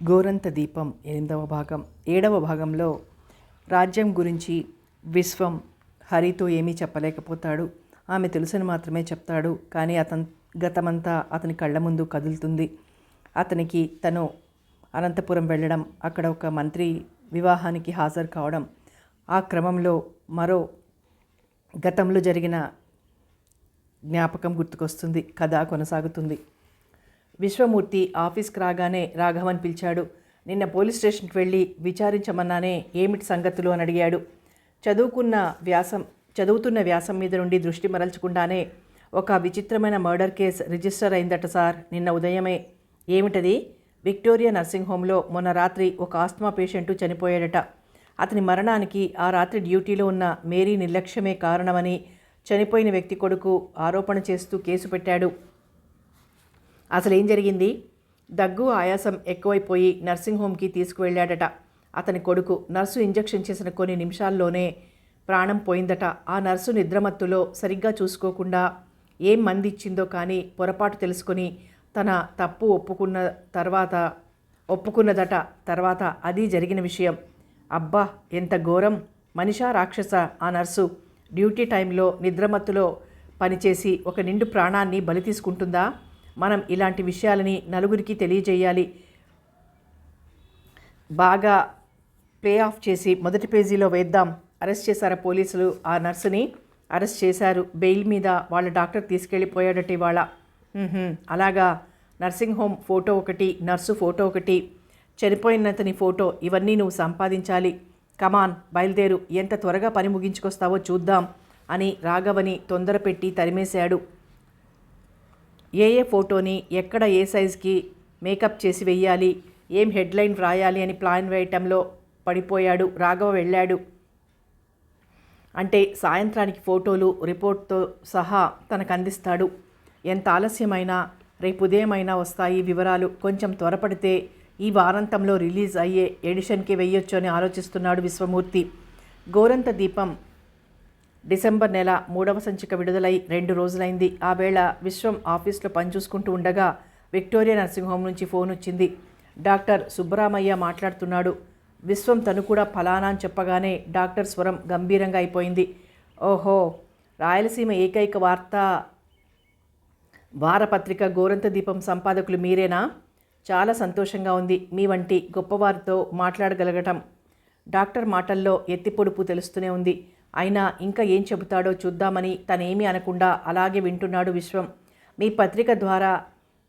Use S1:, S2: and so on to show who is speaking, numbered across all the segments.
S1: గోరంత దీపం 8వ భాగం. 7వ భాగంలో రాజ్యం గురించి విశ్వం హరితో ఏమీ చెప్పలేకపోతాడు. ఆమె తెలుసని మాత్రమే చెప్తాడు. కానీ గతమంతా అతని కళ్ళ ముందు కదులుతుంది. అతనికి తను అనంతపురం వెళ్ళడం, అక్కడ ఒక మంత్రి వివాహానికి హాజరు కావడం, ఆ క్రమంలో మరో గతంలో జరిగిన జ్ఞాపకం గుర్తుకొస్తుంది. కథ కొనసాగుతుంది. విశ్వమూర్తి ఆఫీస్కి రాగానే రాఘవన్ పిలిచాడు. నిన్న పోలీస్ స్టేషన్కి వెళ్ళి విచారించమన్నానే, ఏమిటి సంగతులు అని అడిగాడు. చదువుతున్న వ్యాసం మీద నుండి దృష్టి మరల్చకుండానే, ఒక విచిత్రమైన మర్డర్ కేసు రిజిస్టర్ అయిందట సార్, నిన్న ఉదయమే. ఏమిటది? విక్టోరియా నర్సింగ్ హోమ్లో మొన్న రాత్రి ఒక ఆస్మా పేషెంటు చనిపోయాడట. అతని మరణానికి ఆ రాత్రి డ్యూటీలో ఉన్న మేరీ నిర్లక్ష్యమే కారణమని చనిపోయిన వ్యక్తి కొడుకు ఆరోపణ చేస్తూ కేసు పెట్టాడు. అసలేం జరిగింది? దగ్గు ఆయాసం ఎక్కువైపోయి నర్సింగ్ హోమ్కి తీసుకువెళ్ళాడట అతని కొడుకు. నర్సు ఇంజెక్షన్ చేసిన కొన్ని నిమిషాల్లోనే ప్రాణం పోయిందట. ఆ నర్సు నిద్రమత్తులో సరిగ్గా చూసుకోకుండా ఏం మంది ఇచ్చిందో కానీ పొరపాటు తెలుసుకొని తన తప్పు ఒప్పుకున్నదట తర్వాత. అది జరిగిన విషయం. అబ్బా, ఎంత ఘోరం! మనిషా రాక్షస ఆ నర్సు? డ్యూటీ టైంలో నిద్రమత్తులో పనిచేసి ఒక నిండు ప్రాణాన్ని బలి తీసుకుంటుందా? మనం ఇలాంటి విషయాలని నలుగురికి తెలియజేయాలి. బాగా ప్లే ఆఫ్ చేసి మొదటి పేజీలో వేద్దాం. అరెస్ట్ చేశారా పోలీసులు? ఆ నర్సుని అరెస్ట్ చేశారు. బెయిల్ మీద వాళ్ళ డాక్టర్ తీసుకెళ్ళిపోయాడట ఇవాళ. అలాగా. నర్సింగ్ హోమ్ ఫోటో ఒకటి, నర్సు ఫోటో ఒకటి, చనిపోయినతని ఫోటో, ఇవన్నీ నువ్వు సంపాదించాలి. కమాన్, బయలుదేరు. ఎంత త్వరగా పని ముగించుకొస్తావో చూద్దాం అని రాఘవని తొందర పెట్టి తరిమేశాడు. ఏ ఫోటోని ఎక్కడ ఏ సైజుకి మేకప్ చేసి వెయ్యాలి, ఏం హెడ్లైన్ వ్రాయాలి అని ప్లాన్ వేయటంలో పడిపోయాడు. రాఘవ వెళ్ళాడు అంటే సాయంత్రానికి ఫోటోలు రిపోర్ట్తో సహా తనకు అందిస్తాడు. ఎంత ఆలస్యమైనా రేపు ఉదయమైనా వస్తాయి వివరాలు. కొంచెం త్వరపడితే ఈ వారాంతంలో రిలీజ్ అయ్యే ఎడిషన్కి వెయ్యొచ్చు అని ఆలోచిస్తున్నాడు విశ్వమూర్తి. గోరంత దీపం డిసెంబర్ నెల 3వ సంచిక విడుదలై 2 రోజులైంది. ఆ వేళ విశ్వం ఆఫీస్లో పనిచూసుకుంటూ ఉండగా విక్టోరియా నర్సింగ్ హోమ్ నుంచి ఫోన్ వచ్చింది. డాక్టర్ సుబ్బరామయ్య మాట్లాడుతున్నాడు. విశ్వం తను కూడా ఫలానా అని చెప్పగానే డాక్టర్ స్వరం గంభీరంగా అయిపోయింది. ఓహో, రాయలసీమ ఏకైక వారపత్రిక గోరంత దీపం సంపాదకులు మీరేనా? చాలా సంతోషంగా ఉంది మీ వంటి గొప్పవారితో మాట్లాడగలగటం. డాక్టర్ మాటల్లో ఎత్తిపొడుపు తెలుస్తూనే ఉంది. అయినా ఇంకా ఏం చెబుతాడో చూద్దామని తనేమీ అనకుండా అలాగే వింటున్నాడు విశ్వం. మీ పత్రిక ద్వారా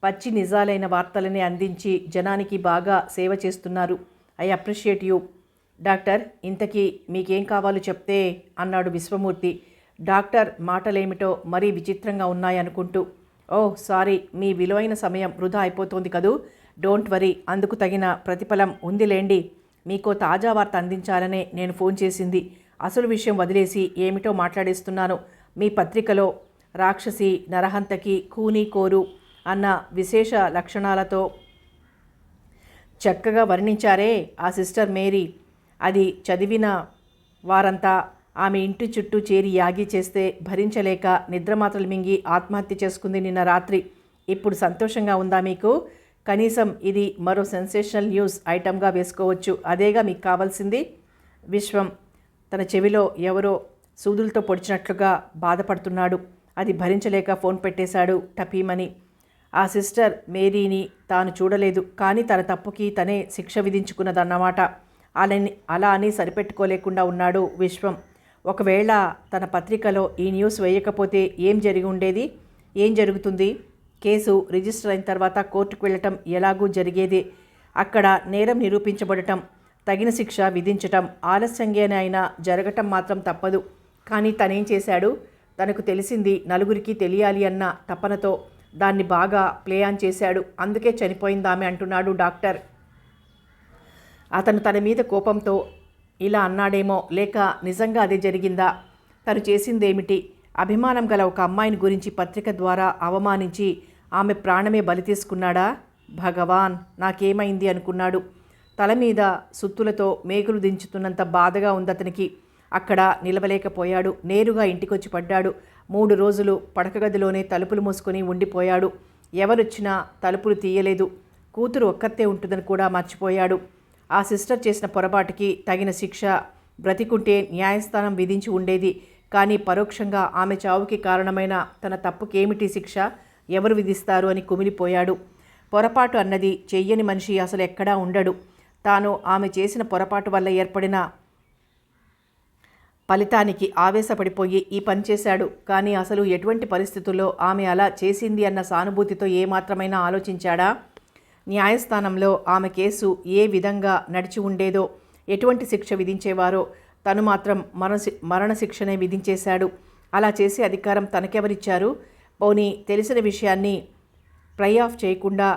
S1: పచ్చి నిజాలైన వార్తలని అందించి జనానికి బాగా సేవ చేస్తున్నారు. I appreciate you. డాక్టర్, ఇంతకీ మీకేం కావాలో చెప్తే అన్నాడు విశ్వమూర్తి. డాక్టర్ మాటలేమిటో మరీ విచిత్రంగా ఉన్నాయనుకుంటూ. ఓహ్ సారీ, మీ విలువైన సమయం వృధా అయిపోతోంది కదూ. డోంట్ వరీ, అందుకు తగిన ప్రతిఫలం ఉందిలేండి. మీకో తాజా వార్త అందించాలనే నేను ఫోన్ చేసింది. అసలు విషయం వదిలేసి ఏమిటో మాట్లాడేస్తున్నాను. మీ పత్రికలో రాక్షసి, నరహంతకి, కూనీ కోరు అన్న విశేష లక్షణాలతో చక్కగా వర్ణించారే ఆ సిస్టర్ మేరీ. అది చదివిన వారంతా ఆమె ఇంటి చుట్టూ చేరి యాగి చేస్తే భరించలేక నిద్రమాత్రలు మింగి ఆత్మహత్య చేసుకుంది నిన్న రాత్రి. ఇప్పుడు సంతోషంగా ఉందా మీకు? కనీసం ఇది మరో సెన్సేషనల్ న్యూస్ ఐటమ్గా వేసుకోవచ్చు. అదేగా మీకు కావాల్సింది. విశ్వం తన చెవిలో ఎవరో సూదులతో పొడిచినట్లుగా బాధపడుతున్నాడు. అది భరించలేక ఫోన్ పెట్టేశాడు టపీమని. ఆ సిస్టర్ మేరీని తాను చూడలేదు, కానీ తన తప్పుకి తనే శిక్ష విధించుకున్నదన్నమాట. అలా అని సరిపెట్టుకోలేకుండా ఉన్నాడు విశ్వం. ఒకవేళ తన పత్రికలో ఈ న్యూస్ వేయకపోతే ఏం జరిగి ఉండేది? ఏం జరుగుతుంది? కేసు రిజిస్టర్ అయిన తర్వాత కోర్టుకు వెళ్ళటం ఎలాగూ జరిగేదే. అక్కడ నేరం నిరూపించబడటం, తగిన శిక్ష విధించటం ఆలస్యంగానే అయినా జరగటం మాత్రం తప్పదు. కానీ తనేం చేశాడు? తనకు తెలిసింది నలుగురికి తెలియాలి అన్న తపనతో దాన్ని బాగా ప్లే ఆన్ చేశాడు. అందుకే చనిపోయిందామె అంటున్నాడు డాక్టర్. అతను తన మీద కోపంతో ఇలా అన్నాడేమో, లేక నిజంగా అదే జరిగిందా? తను చేసిందేమిటి? అభిమానం గల ఒక అమ్మాయిని గురించి పత్రిక ద్వారా అవమానించి ఆమె ప్రాణమే బలి తీసుకున్నాడా? భగవాన్, నాకేమైంది అనుకున్నాడు. తల మీద సుత్తులతో మేకులు దించుతున్నంత బాధగా ఉంది అతనికి. అక్కడ నిలవలేకపోయాడు. నేరుగా ఇంటికొచ్చి పడ్డాడు. 3 రోజులు పడకగదిలోనే తలుపులు మూసుకొని ఉండిపోయాడు. ఎవరొచ్చినా తలుపులు తీయలేదు. కూతురు ఒక్కతే ఉంటుందని కూడా మర్చిపోయాడు. ఆ సిస్టర్ చేసిన పొరపాటుకి తగిన శిక్ష బ్రతికుంటే న్యాయస్థానం విధించి ఉండేది. కానీ పరోక్షంగా ఆమె చావుకి కారణమైన తన తప్పుకేమిటి శిక్ష, ఎవరు విధిస్తారు అని కుమిలిపోయాడు. పొరపాటు అన్నది చెయ్యని మనిషి అసలు ఎక్కడా ఉండడు. తాను ఆమె చేసిన పొరపాటు వల్ల ఏర్పడిన ఫలితానికి ఆవేశపడిపోయి ఈ పని చేశాడు. కానీ అసలు ఎటువంటి పరిస్థితుల్లో ఆమె అలా చేసింది అన్న సానుభూతితో ఏమాత్రమైనా ఆలోచించాడా? న్యాయస్థానంలో ఆమె కేసు ఏ విధంగా నడిచి ఉండేదో, ఎటువంటి శిక్ష విధించేవారో తను మాత్రం మరణశిక్షనే విధించేశాడు. అలా చేసే అధికారం తనకెవరిచ్చారు? పోనీ తెలిసిన విషయాన్ని ప్లై ఆఫ్ చేయకుండా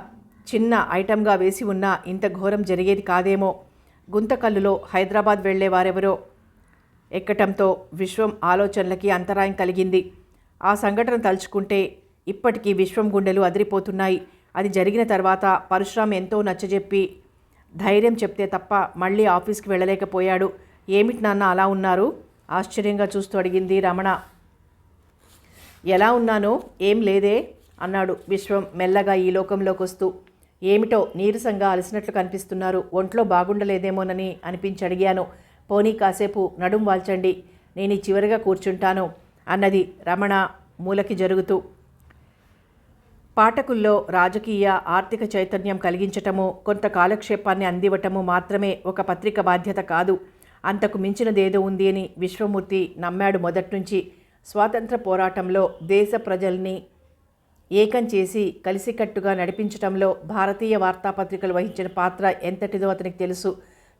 S1: చిన్న ఐటమ్గా వేసి ఉన్నా ఇంత ఘోరం జరిగేది కాదేమో. గుంతకల్లులో హైదరాబాద్ వెళ్లేవారెవరో ఎక్కటంతో విశ్వం ఆలోచనలకి అంతరాయం కలిగింది. ఆ సంఘటన తలుచుకుంటే ఇప్పటికీ విశ్వం గుండెలు అదిరిపోతున్నాయి. అది జరిగిన తర్వాత పరశురామ్ ఎంతో నచ్చజెప్పి ధైర్యం చెప్తే తప్ప మళ్ళీ ఆఫీస్కి వెళ్ళలేకపోయాడు. ఏమిటి నాన్న అలా ఉన్నారు? ఆశ్చర్యంగా చూస్తూ అడిగింది రమణ. ఎలా ఉన్నానో ఏం లేదే అన్నాడు విశ్వం మెల్లగా ఈ లోకంలోకి వస్తూ. ఏమిటో నీరసంగా అలసినట్లు కనిపిస్తున్నారు, ఒంట్లో బాగుండలేదేమోనని అనిపించి అడిగాను. పోనీ కాసేపు నడుం వాల్చండి, నేను చివరిగా కూర్చుంటాను అన్నది రమణ మూలకి జరుగుతూ. పాఠకుల్లో రాజకీయ ఆర్థిక చైతన్యం కలిగించటము, కొంత కాలక్షేపాన్ని అందివ్వటము మాత్రమే ఒక పత్రిక బాధ్యత కాదు, అంతకు మించినదేదో ఉంది అని విశ్వమూర్తి నమ్మాడు మొదట్నుంచి. స్వాతంత్ర పోరాటంలో దేశ ప్రజల్ని ఏకం చేసి కలిసికట్టుగా నడిపించటంలో భారతీయ వార్తాపత్రికలు వహించిన పాత్ర ఎంతటిదో అతనికి తెలుసు.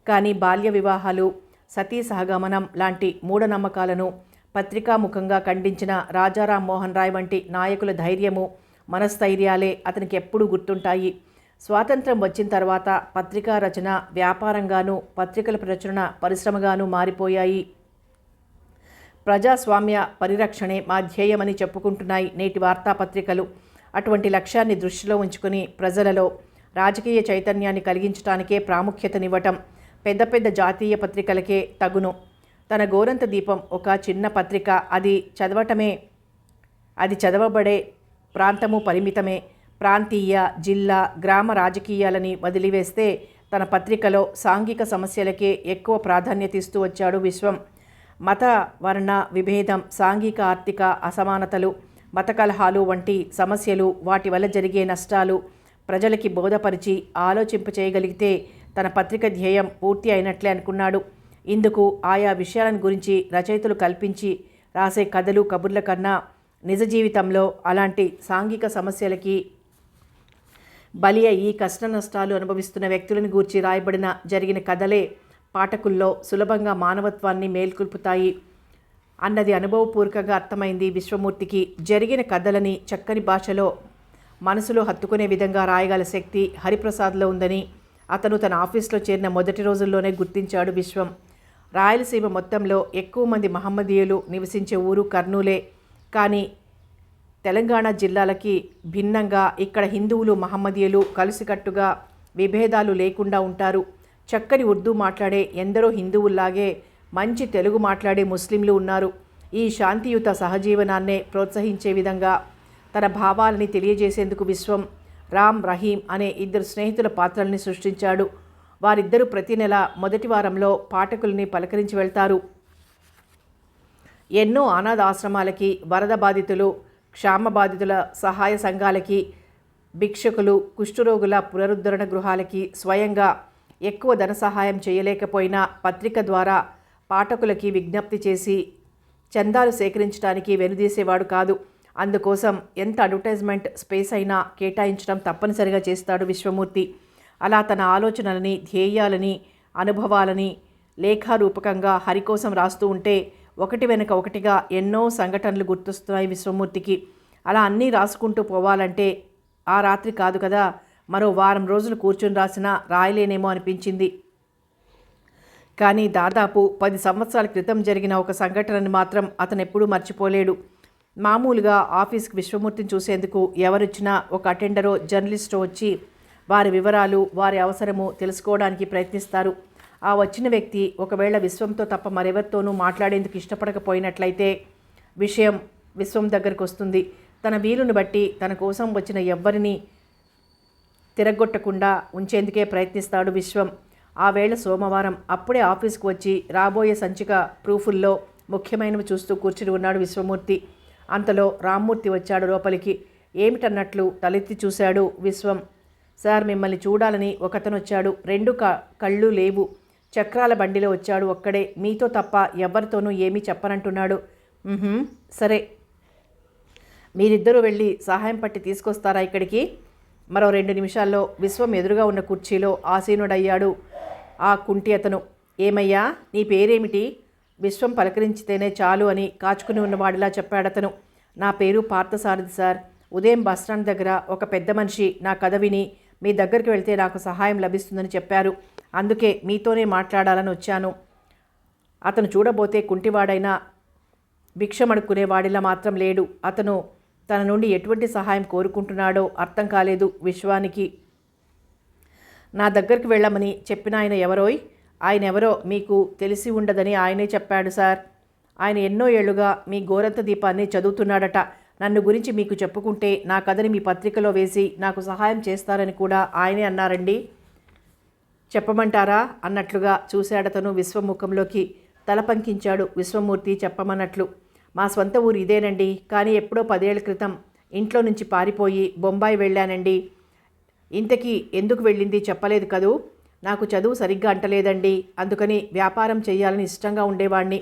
S1: కానీ బాల్య వివాహాలు, సతీ సహగమనం లాంటి మూఢనమ్మకాలను పత్రికాముఖంగా ఖండించిన రాజారాం మోహన్ రాయ్ వంటి నాయకుల ధైర్యము, మనస్థైర్యాలే అతనికి ఎప్పుడూ గుర్తుంటాయి. స్వాతంత్రం వచ్చిన తర్వాత పత్రికా రచన వ్యాపారంగానూ పత్రికల ప్రచురణ పరిశ్రమగానూ మారిపోయాయి. ప్రజాస్వామ్య పరిరక్షణే మా ధ్యేయమని చెప్పుకుంటున్నాయి నేటి వార్తాపత్రికలు. అటువంటి లక్ష్యాన్ని దృష్టిలో ఉంచుకుని ప్రజలలో రాజకీయ చైతన్యాన్ని కలిగించడానికే ప్రాముఖ్యతనివ్వటం పెద్ద పెద్ద జాతీయ పత్రికలకే తగును. తన గోరంత దీపం ఒక చిన్న పత్రిక, అది చదవబడే ప్రాంతము పరిమితమే. ప్రాంతీయ, జిల్లా, గ్రామ రాజకీయాలని వదిలివేస్తే తన పత్రికలో సాంఘిక సమస్యలకే ఎక్కువ ప్రాధాన్యత ఇస్తూ వచ్చాడు విశ్వం. మత వర్ణ విభేదం, సాంఘిక ఆర్థిక అసమానతలు, మత కలహాలు వంటి సమస్యలు, వాటి వల్ల జరిగే నష్టాలు ప్రజలకి బోధపరిచి ఆలోచింపచేయగలిగితే తన పత్రిక ధ్యేయం పూర్తి అయినట్లే అనుకున్నాడు. ఇందుకు ఆయా విషయాలను గురించి రచయితలు కల్పించి రాసే కథలు కబుర్ల కన్నా నిజ జీవితంలో అలాంటి సాంఘిక సమస్యలకి బలి అయ్యి కష్ట నష్టాలు అనుభవిస్తున్న వ్యక్తులను గూర్చి రాయబడిన జరిగిన కథలే పాఠకుల్లో సులభంగా మానవత్వాన్ని మేల్కొల్పుతాయి అన్నది అనుభవపూర్వకంగా అర్థమైంది విశ్వమూర్తికి. జరిగిన కథలని చక్కని భాషలో మనసులో హత్తుకునే విధంగా రాయగల శక్తి హరిప్రసాద్లో ఉందని అతను తన ఆఫీస్లో చేరిన మొదటి రోజుల్లోనే గుర్తించాడు విశ్వం. రాయలసీమ మొత్తంలో ఎక్కువ మంది మహమ్మదీయులు నివసించే ఊరు కర్నూలే. కానీ తెలంగాణ జిల్లాలకి భిన్నంగా ఇక్కడ హిందువులు మహమ్మదీయులు కలిసికట్టుగా విభేదాలు లేకుండా ఉంటారు. చక్కని ఉర్దూ మాట్లాడే ఎందరో హిందువుల్లాగే మంచి తెలుగు మాట్లాడే ముస్లింలు ఉన్నారు. ఈ శాంతియుత సహజీవనాన్నే ప్రోత్సహించే విధంగా తన భావాలని తెలియజేసేందుకు విశ్వం రామ్, రహీం అనే ఇద్దరు స్నేహితుల పాత్రల్ని సృష్టించాడు. వారిద్దరూ ప్రతి నెల మొదటి వారంలో పాఠకుల్ని పలకరించి వెళ్తారు. ఎన్నో అనాథాశ్రమాలకి, వరద బాధితులు, క్షామ బాధితుల సహాయ సంఘాలకి, భిక్షకులు, కుష్ఠరోగుల పునరుద్ధరణ గృహాలకి స్వయంగా ఎక్కువ ధన సహాయం చేయలేకపోయినా పత్రిక ద్వారా పాఠకులకి విజ్ఞప్తి చేసి చందాలు సేకరించడానికి వెనుదీసేవాడు కాదు. అందుకోసం ఎంత అడ్వర్టైజ్మెంట్ స్పేస్ అయినా కేటాయించడం తప్పనిసరిగా చేస్తాడు విశ్వమూర్తి. అలా తన ఆలోచనలని, ధ్యేయాలని, అనుభవాలని లేఖారూపకంగా హరి కోసం రాస్తూ ఉంటే ఒకటి వెనుక ఒకటిగా ఎన్నో సంఘటనలు గుర్తొస్తున్నాయి విశ్వమూర్తికి. అలా అన్నీ రాసుకుంటూ పోవాలంటే ఆ రాత్రి కాదు కదా, మరో వారం రోజులు కూర్చుని రాసినా రాయలేనేమో అనిపించింది. కానీ దాదాపు 10 సంవత్సరాల క్రితం జరిగిన ఒక సంఘటనని మాత్రం అతను ఎప్పుడూ మర్చిపోలేడు. మామూలుగా ఆఫీస్కి విశ్వమూర్తిని చూసేందుకు ఎవరొచ్చినా ఒక అటెండరో జర్నలిస్టో వచ్చి వారి వివరాలు, వారి అవసరము తెలుసుకోవడానికి ప్రయత్నిస్తారు. ఆ వచ్చిన వ్యక్తి ఒకవేళ విశ్వంతో తప్ప మరెవరితోనూ మాట్లాడేందుకు ఇష్టపడకపోయినట్లయితే విషయం విశ్వం దగ్గరకు వస్తుంది. తన వీలుని బట్టి తన కోసం వచ్చిన ఎవ్వరిని తిరగొట్టకుండా ఉంచేందుకే ప్రయత్నిస్తాడు విశ్వం. ఆ వేళ సోమవారం. అప్పుడే ఆఫీస్కు వచ్చి రాబోయే సంచిక ప్రూఫుల్లో ముఖ్యమైనవి చూస్తూ కూర్చుని ఉన్నాడు విశ్వమూర్తి. అంతలో రామ్మూర్తి వచ్చాడు లోపలికి. ఏమిటన్నట్లు తలెత్తి చూశాడు విశ్వం. సార్, మిమ్మల్ని చూడాలని ఒకతను వచ్చాడు. రెండు కళ్ళు లేవు. చక్రాల బండిలో వచ్చాడు ఒక్కడే. మీతో తప్ప ఎవరితోనూ ఏమీ చెప్పనంటున్నాడు. సరే, మీరిద్దరూ వెళ్ళి సహాయం పట్టి తీసుకొస్తారా ఇక్కడికి? మరో 2 నిమిషాల్లో విశ్వం ఎదురుగా ఉన్న కుర్చీలో ఆసీనుడయ్యాడు ఆ కుంటి అతను. ఏమయ్యా, నీ పేరేమిటి? విశ్వం పలకరించితేనే చాలు అని కాచుకుని ఉన్నవాడిలా చెప్పాడతను. నా పేరు పార్థసారథి సార్. ఉదయం బస్టాండ్ దగ్గర ఒక పెద్ద మనిషి నా కథ విని మీ దగ్గరికి వెళ్తే నాకు సహాయం లభిస్తుందని చెప్పారు. అందుకే మీతోనే మాట్లాడాలని వచ్చాను. అతను చూడబోతే కుంటివాడైనా భిక్షమడుక్కునేవాడిలా మాత్రం లేడు. అతను తన నుండి ఎటువంటి సహాయం కోరుకుంటున్నాడో అర్థం కాలేదు విశ్వానికి. నా దగ్గరికి వెళ్ళమని చెప్పిన ఆయన ఎవరోయ్? ఆయన ఎవరో మీకు తెలిసి ఉండదని ఆయనే చెప్పాడు సార్. ఆయన ఎన్నో ఏళ్లుగా మీ గోరంత దీపాన్ని చదువుతున్నాడట. నన్ను గురించి మీకు చెప్పుకుంటే నా కథని మీ పత్రికలో వేసి నాకు సహాయం చేస్తారని కూడా ఆయనే అన్నారండి. చెప్పమంటారా అన్నట్లుగా చూశాడతను విశ్వముఖంలోకి. తల పంకించాడు విశ్వమూర్తి చెప్పమన్నట్లు. మా స్వంత ఊరు ఇదేనండి, కానీ ఎప్పుడో 10 ఏళ్ల క్రితం ఇంట్లో నుంచి పారిపోయి బొంబాయి వెళ్ళానండి. ఇంతకీ ఎందుకు వెళ్ళింది చెప్పలేదు కదూ? నాకు చదువు సరిగ్గా అంటలేదండి. అందుకని వ్యాపారం చేయాలని ఇష్టంగా ఉండేవాడిని.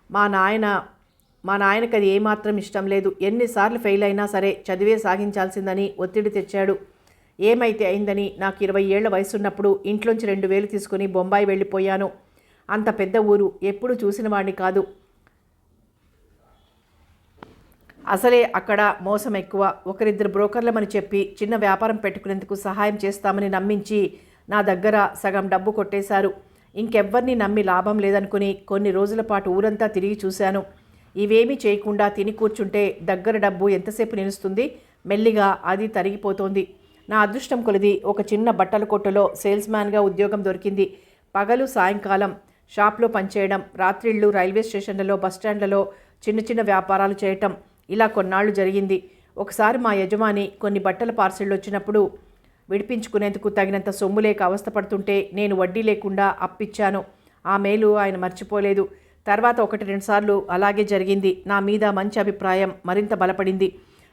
S1: మా నాయనకి అది ఏమాత్రం ఇష్టం లేదు. ఎన్నిసార్లు ఫెయిల్ అయినా సరే చదివే సాగించాల్సిందని ఒత్తిడి తెచ్చాడు. ఏమైతే అయిందని నాకు 20 ఏళ్ల వయసున్నప్పుడు ఇంట్లోంచి 2000 తీసుకుని బొంబాయి వెళ్ళిపోయాను. అంత పెద్ద ఊరు, ఎప్పుడు చూసిన వాడిని కాదు. అసలే అక్కడ మోసం ఎక్కువ. ఒకరిద్దరు బ్రోకర్లమని చెప్పి చిన్న వ్యాపారం పెట్టుకునేందుకు సహాయం చేస్తామని నమ్మించి నా దగ్గర సగం డబ్బు కొట్టేశారు. ఇంకెవ్వరిని నమ్మి లాభం లేదనుకుని కొన్ని రోజుల పాటు ఊరంతా తిరిగి చూశాను. ఇవేమీ చేయకుండా తిని కూర్చుంటే దగ్గర డబ్బు ఎంతసేపు నిలుస్తుంది? మెల్లిగా అది తరిగిపోతోంది. నా అదృష్టం కొలిది ఒక చిన్న బట్టల కొట్టులో సేల్స్మ్యాన్గా ఉద్యోగం దొరికింది. పగలు సాయంకాలం షాప్లో పనిచేయడం, రాత్రిళ్ళు రైల్వే స్టేషన్లలో బస్టాండ్లలో చిన్న చిన్న వ్యాపారాలు చేయటం, ఇలా కొన్నాళ్ళు జరిగింది. ఒకసారి మా యజమాని కొన్ని బట్టల పార్సిళ్ళు వచ్చినప్పుడు విడిపించుకునేందుకు తగినంత సొమ్ము లేక అవస్థపడుతుంటే నేను వడ్డీ లేకుండా అప్పిచ్చాను. ఆ మేలు ఆయన మర్చిపోలేదు. తర్వాత 1-2 సార్లు అలాగే జరిగింది. నా మీద మంచి అభిప్రాయం మరింత బలపడింది.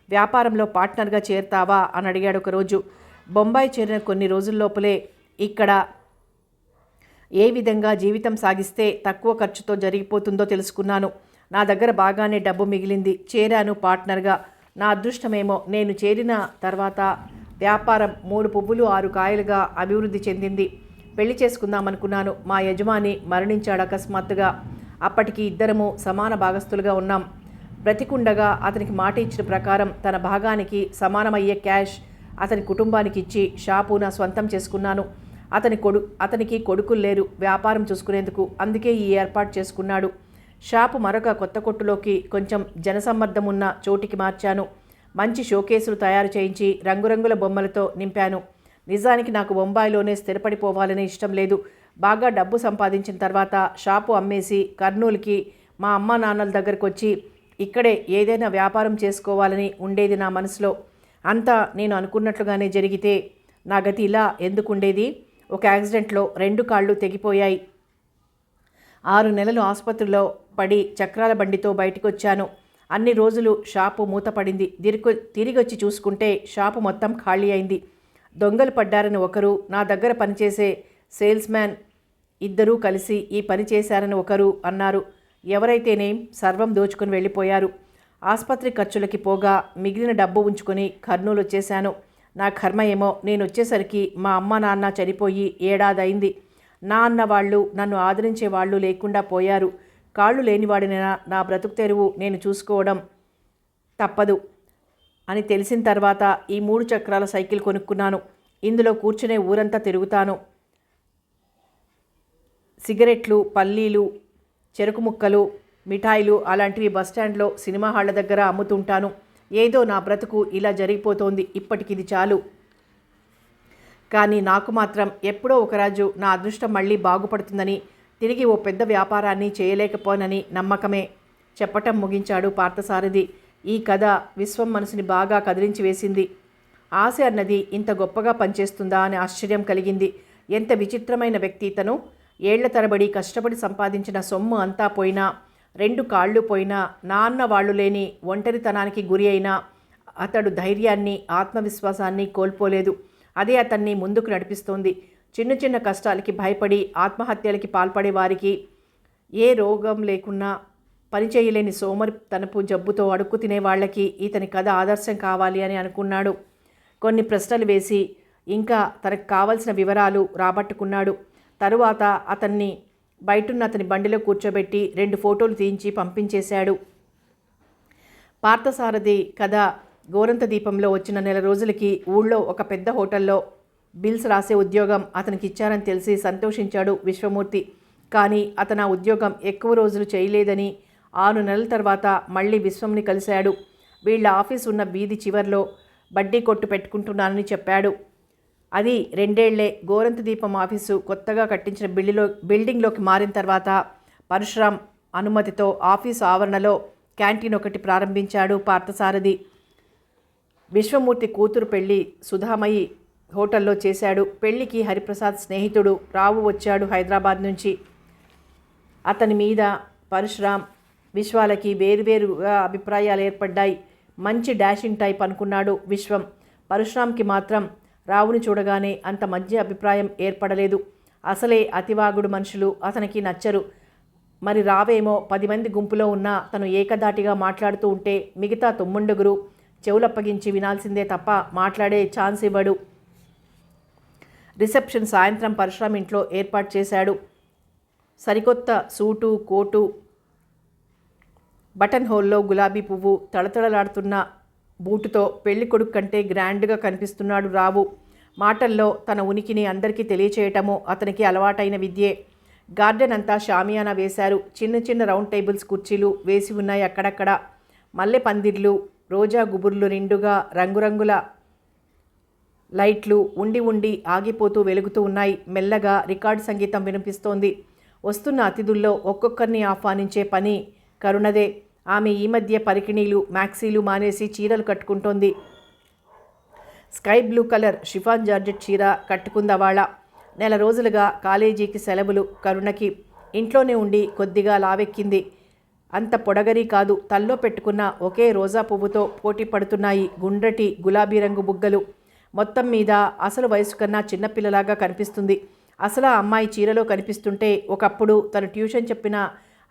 S1: వ్యాపారంలో పార్ట్నర్గా చేరతావా అని అడిగాడు ఒకరోజు. బొంబాయి చేరిన కొన్ని రోజుల్లోపలే ఇక్కడ ఏ విధంగా జీవితం సాగిస్తే తక్కువ ఖర్చుతో జరిగిపోతుందో తెలుసుకున్నాను. నా దగ్గర బాగానే డబ్బు మిగిలింది. చేరాను పార్ట్నర్గా. నా అదృష్టమేమో నేను చేరిన తర్వాత వ్యాపారం 3 పువ్వులు 6 కాయలుగా అభివృద్ధి చెందింది. పెళ్లి చేసుకుందామనుకున్నాను. మా యజమాని మరణించాడు అకస్మాత్తుగా. అప్పటికి ఇద్దరము సమాన భాగస్తులుగా ఉన్నాం. బ్రతికుండగా అతనికి మాట ఇచ్చిన ప్రకారం తన భాగానికి సమానమయ్యే క్యాష్ అతని కుటుంబానికి ఇచ్చి షాపు నా స్వంతం చేసుకున్నాను. అతనికి కొడుకులు లేరు వ్యాపారం చూసుకునేందుకు. అందుకే ఈ ఏర్పాటు చేసుకున్నాడు. షాపు మరొక కొత్త కొట్టులోకి కొంచెం జనసమ్మర్దం ఉన్న చోటికి మార్చాను. మంచి షోకేసులు తయారు చేయించి రంగురంగుల బొమ్మలతో నింపాను. నిజానికి నాకు బొంబాయిలోనే స్థిరపడిపోవాలనే ఇష్టం లేదు. బాగా డబ్బు సంపాదించిన తర్వాత షాపు అమ్మేసి కర్నూలుకి మా అమ్మా నాన్నల దగ్గరకు వచ్చి ఇక్కడే ఏదైనా వ్యాపారం చేసుకోవాలని ఉండేది నా మనసులో. అంతా నేను అనుకున్నట్లుగానే జరిగితే నా గతి ఇలా ఎందుకుండేది? ఒక యాక్సిడెంట్లో 2 కాళ్ళు తెగిపోయాయి. 6 నెలలు ఆసుపత్రిలో పడి చక్రాల బండితో బయటకొచ్చాను. అన్ని రోజులు షాపు మూతపడింది. తిరిగొచ్చి చూసుకుంటే షాపు మొత్తం ఖాళీ అయింది. దొంగలు పడ్డారని ఒకరు, నా దగ్గర పనిచేసే సేల్స్మ్యాన్ ఇద్దరూ కలిసి ఈ పని చేశారని ఒకరు అన్నారు. ఎవరైతేనేం సర్వం దోచుకుని వెళ్ళిపోయారు. ఆసుపత్రి ఖర్చులకి పోగా మిగిలిన డబ్బు ఉంచుకొని కర్నూలు వచ్చేశాను. నా కర్మ ఏమో నేను వచ్చేసరికి మా అమ్మ నాన్న చనిపోయి 7 ఏడాది అయింది. నా అన్న వాళ్ళు నన్ను ఆదరించే వాళ్ళు లేకుండా పోయారు. కాళ్ళు లేనివాడినైనా నా బ్రతుకు తెరువు నేను చూసుకోవడం తప్పదు అని తెలిసిన తర్వాత ఈ 3 చక్రాల సైకిల్ కొనుక్కున్నాను. ఇందులో కూర్చునే ఊరంతా తిరుగుతాను. సిగరెట్లు, పల్లీలు, చెరుకు ముక్కలు, మిఠాయిలు అలాంటివి బస్టాండ్లో, సినిమా హాళ్ల దగ్గర అమ్ముతుంటాను. ఏదో నా బ్రతుకు ఇలా జరిగిపోతోంది. ఇప్పటికిది చాలు. కానీ నాకు మాత్రం ఎప్పుడో ఒకరోజు నా అదృష్టం మళ్ళీ బాగుపడుతుందని, తిరిగి ఓ పెద్ద వ్యాపారాన్ని చేయలేకపోనని నమ్మకమే. చెప్పటం ముగించాడు పార్థసారథి. ఈ కథ విశ్వం మనసుని బాగా కదిలించి వేసింది. ఆశ అన్నది ఇంత గొప్పగా పనిచేస్తుందా అని ఆశ్చర్యం కలిగింది. ఎంత విచిత్రమైన వ్యక్తి ఇతను. ఏళ్ల తరబడి కష్టపడి సంపాదించిన సొమ్ము అంతా పోయినా, 2 కాళ్ళు పోయినా, నాన్న వాళ్ళు లేని ఒంటరితనానికి గురి అయినా అతడు ధైర్యాన్ని, ఆత్మవిశ్వాసాన్ని కోల్పోలేదు. అదే అతన్ని ముందుకు నడిపిస్తోంది. చిన్న చిన్న కష్టాలకి భయపడి ఆత్మహత్యలకి పాల్పడే వారికి, ఏ రోగం లేకున్నా పనిచేయలేని సోమరితనపు జబ్బుతో అడుక్కు తినే వాళ్ళకి ఇతని కథ ఆదర్శం కావాలి అని అనుకున్నాడు. కొన్ని ప్రశ్నలు వేసి ఇంకా తనకు కావలసిన వివరాలు రాబట్టుకున్నాడు. తరువాత అతన్ని బయటున్న అతని బండిలో కూర్చోబెట్టి 2 ఫోటోలు తీయించి పంపించేశాడు. పార్థసారథి కథ గోరంత దీపంలో వచ్చిన నెల రోజులకి ఊళ్ళో ఒక పెద్ద హోటల్లో బిల్స్ రాసే ఉద్యోగం అతనికి ఇచ్చారని తెలిసి సంతోషించాడు విశ్వమూర్తి. కానీ అతను ఆ ఉద్యోగం ఎక్కువ రోజులు చేయలేదని 6 నెలల తర్వాత మళ్ళీ విశ్వంని కలిశాడు. వీళ్ళ ఆఫీస్ ఉన్న వీధి చివర్లో బడ్డీ కొట్టు పెట్టుకుంటున్నానని చెప్పాడు. అది 2 ఏళ్లే. గోరంత దీపం ఆఫీసు కొత్తగా కట్టించిన బిల్డింగ్లోకి మారిన తర్వాత పరశురాం అనుమతితో ఆఫీసు ఆవరణలో క్యాంటీన్ ఒకటి ప్రారంభించాడు పార్థసారథి. విశ్వమూర్తి కూతురు పెళ్లి సుధామయి హోటల్లో చేశాడు. పెళ్లికి హరిప్రసాద్ స్నేహితుడు రావు వచ్చాడు హైదరాబాద్ నుంచి. అతని మీద పరశురాం విశ్వాలకి వేరువేరుగా అభిప్రాయాలు ఏర్పడ్డాయి. మంచి డాషింగ్ టైప్ అనుకున్నాడు విశ్వం. పరశురాంకి మాత్రం రావుని చూడగానే అంత మంచి అభిప్రాయం ఏర్పడలేదు. అసలే అతివాగుడు మనుషులు అతనికి నచ్చరు. మరి రావేమో 10 మంది గుంపులో ఉన్న తను ఏకదాటిగా మాట్లాడుతూ ఉంటే మిగతా 9 చెవులప్పగించి వినాల్సిందే తప్ప మాట్లాడే ఛాన్స్ ఇవ్వడు. రిసెప్షన్ సాయంత్రం పరశురాం ఇంట్లో ఏర్పాటు చేశాడు. సరికొత్త సూటు, కోటు, బటన్ హోల్లో గులాబీ పువ్వు, తళతళలాడుతున్న బూటుతో పెళ్లి కొడుకు కంటే గ్రాండ్గా కనిపిస్తున్నాడు రావు. మాటల్లో తన ఉనికిని అందరికీ తెలియచేయటము అతనికి అలవాటైన విద్యే. గార్డెన్ అంతా షామియానా వేశారు. చిన్న చిన్న రౌండ్ టేబుల్స్, కుర్చీలు వేసి ఉన్నాయి అక్కడక్కడ. మల్లె పందిర్లు, రోజా గుబుర్లు నిండుగా రంగురంగుల లైట్లు ఉండి ఉండి ఆగిపోతూ వెలుగుతూ ఉన్నాయి. మెల్లగా రికార్డు సంగీతం వినిపిస్తోంది. వస్తున్న అతిథుల్లో ఒక్కొక్కరిని ఆహ్వానించే పని కరుణదే. ఆమె ఈ మధ్య పరికిణీలు, మ్యాక్సీలు మానేసి చీరలు కట్టుకుంటోంది. Sky blue colour chiffon georgette చీర కట్టుకుందవాళ. నెల రోజులుగా కాలేజీకి సెలవులు. కరుణకి ఇంట్లోనే ఉండి కొద్దిగా లావెక్కింది. అంత పొడగరి కాదు. తల్లో పెట్టుకున్న ఒకే రోజా పువ్వుతో పోటీ పడుతున్నాయి గుండ్రటి గులాబీ రంగు బుగ్గలు. మొత్తం మీద అసలు వయసు కన్నా చిన్నపిల్లలాగా కనిపిస్తుంది. అసలు ఆ అమ్మాయి చీరలో కనిపిస్తుంటే ఒకప్పుడు తను ట్యూషన్ చెప్పిన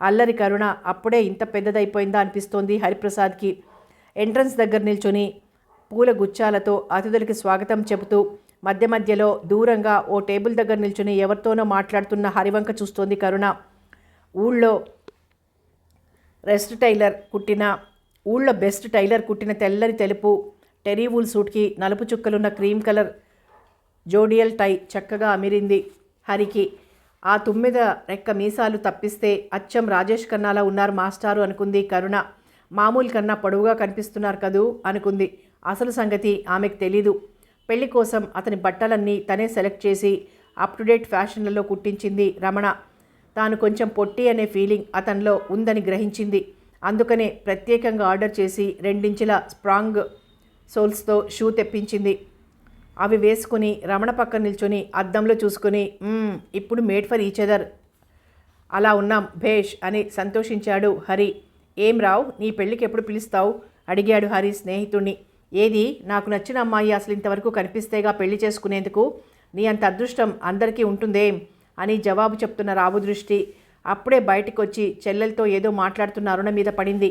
S1: అల్లరి కరుణ అప్పుడే ఇంత పెద్దదైపోయిందా అనిపిస్తోంది హరిప్రసాద్కి. ఎంట్రన్స్ దగ్గర నిల్చొని పూల గుచ్చాలతో అతిథులకి స్వాగతం చెబుతూ మధ్య మధ్యలో దూరంగా ఓ టేబుల్ దగ్గర నిల్చొని ఎవరితోనో మాట్లాడుతున్న హరివంక చూస్తోంది కరుణ. ఊళ్ళో బెస్ట్ టైలర్ కుట్టిన తెల్లని తెలుపు టెరీవూల్ సూట్కి నలుపు చుక్కలున్న క్రీమ్ కలర్ జోడియల్ టై చక్కగా అమిరింది హరికి. ఆ తుమ్మెద రెక్క మీసాలు తప్పిస్తే అచ్చం రాజేష్ ఖన్నాలా ఉన్నారు మాస్టారు అనుకుంది కరుణ. మామూలు కన్నా పొడవుగా కనిపిస్తున్నారు కదూ అనుకుంది. అసలు సంగతి ఆమెకు తెలీదు. పెళ్లి కోసం అతని బట్టలన్నీ తనే సెలెక్ట్ చేసి అప్ టు డేట్ ఫ్యాషన్లలో కుట్టించింది రమణ. తాను కొంచెం పొట్టి అనే ఫీలింగ్ అతనిలో ఉందని గ్రహించింది. అందుకనే ప్రత్యేకంగా ఆర్డర్ చేసి 2 ఇంచుల స్ప్రాంగ్ సోల్స్తో షూ తెప్పించింది. అవి వేసుకుని రమణ పక్కన నిల్చొని అద్దంలో చూసుకుని ఇప్పుడు మేడ్ ఫర్ ఈచ్ అదర్ అలా ఉన్నాం భేష్ అని సంతోషించాడు హరి. ఏం రావు, నీ పెళ్ళికి ఎప్పుడు పిలుస్తావు అడిగాడు హరి స్నేహితుణ్ణి. ఏది, నాకు నచ్చిన అమ్మాయి అసలు ఇంతవరకు కనిపిస్తేగా పెళ్లి చేసుకునేందుకు. నీ అంత అదృష్టం అందరికీ ఉంటుందేం అని జవాబు చెప్తున్న రావు దృష్టి అప్పుడే బయటకు వచ్చి చెల్లెలతో ఏదో మాట్లాడుతున్న అరుణ మీద పడింది.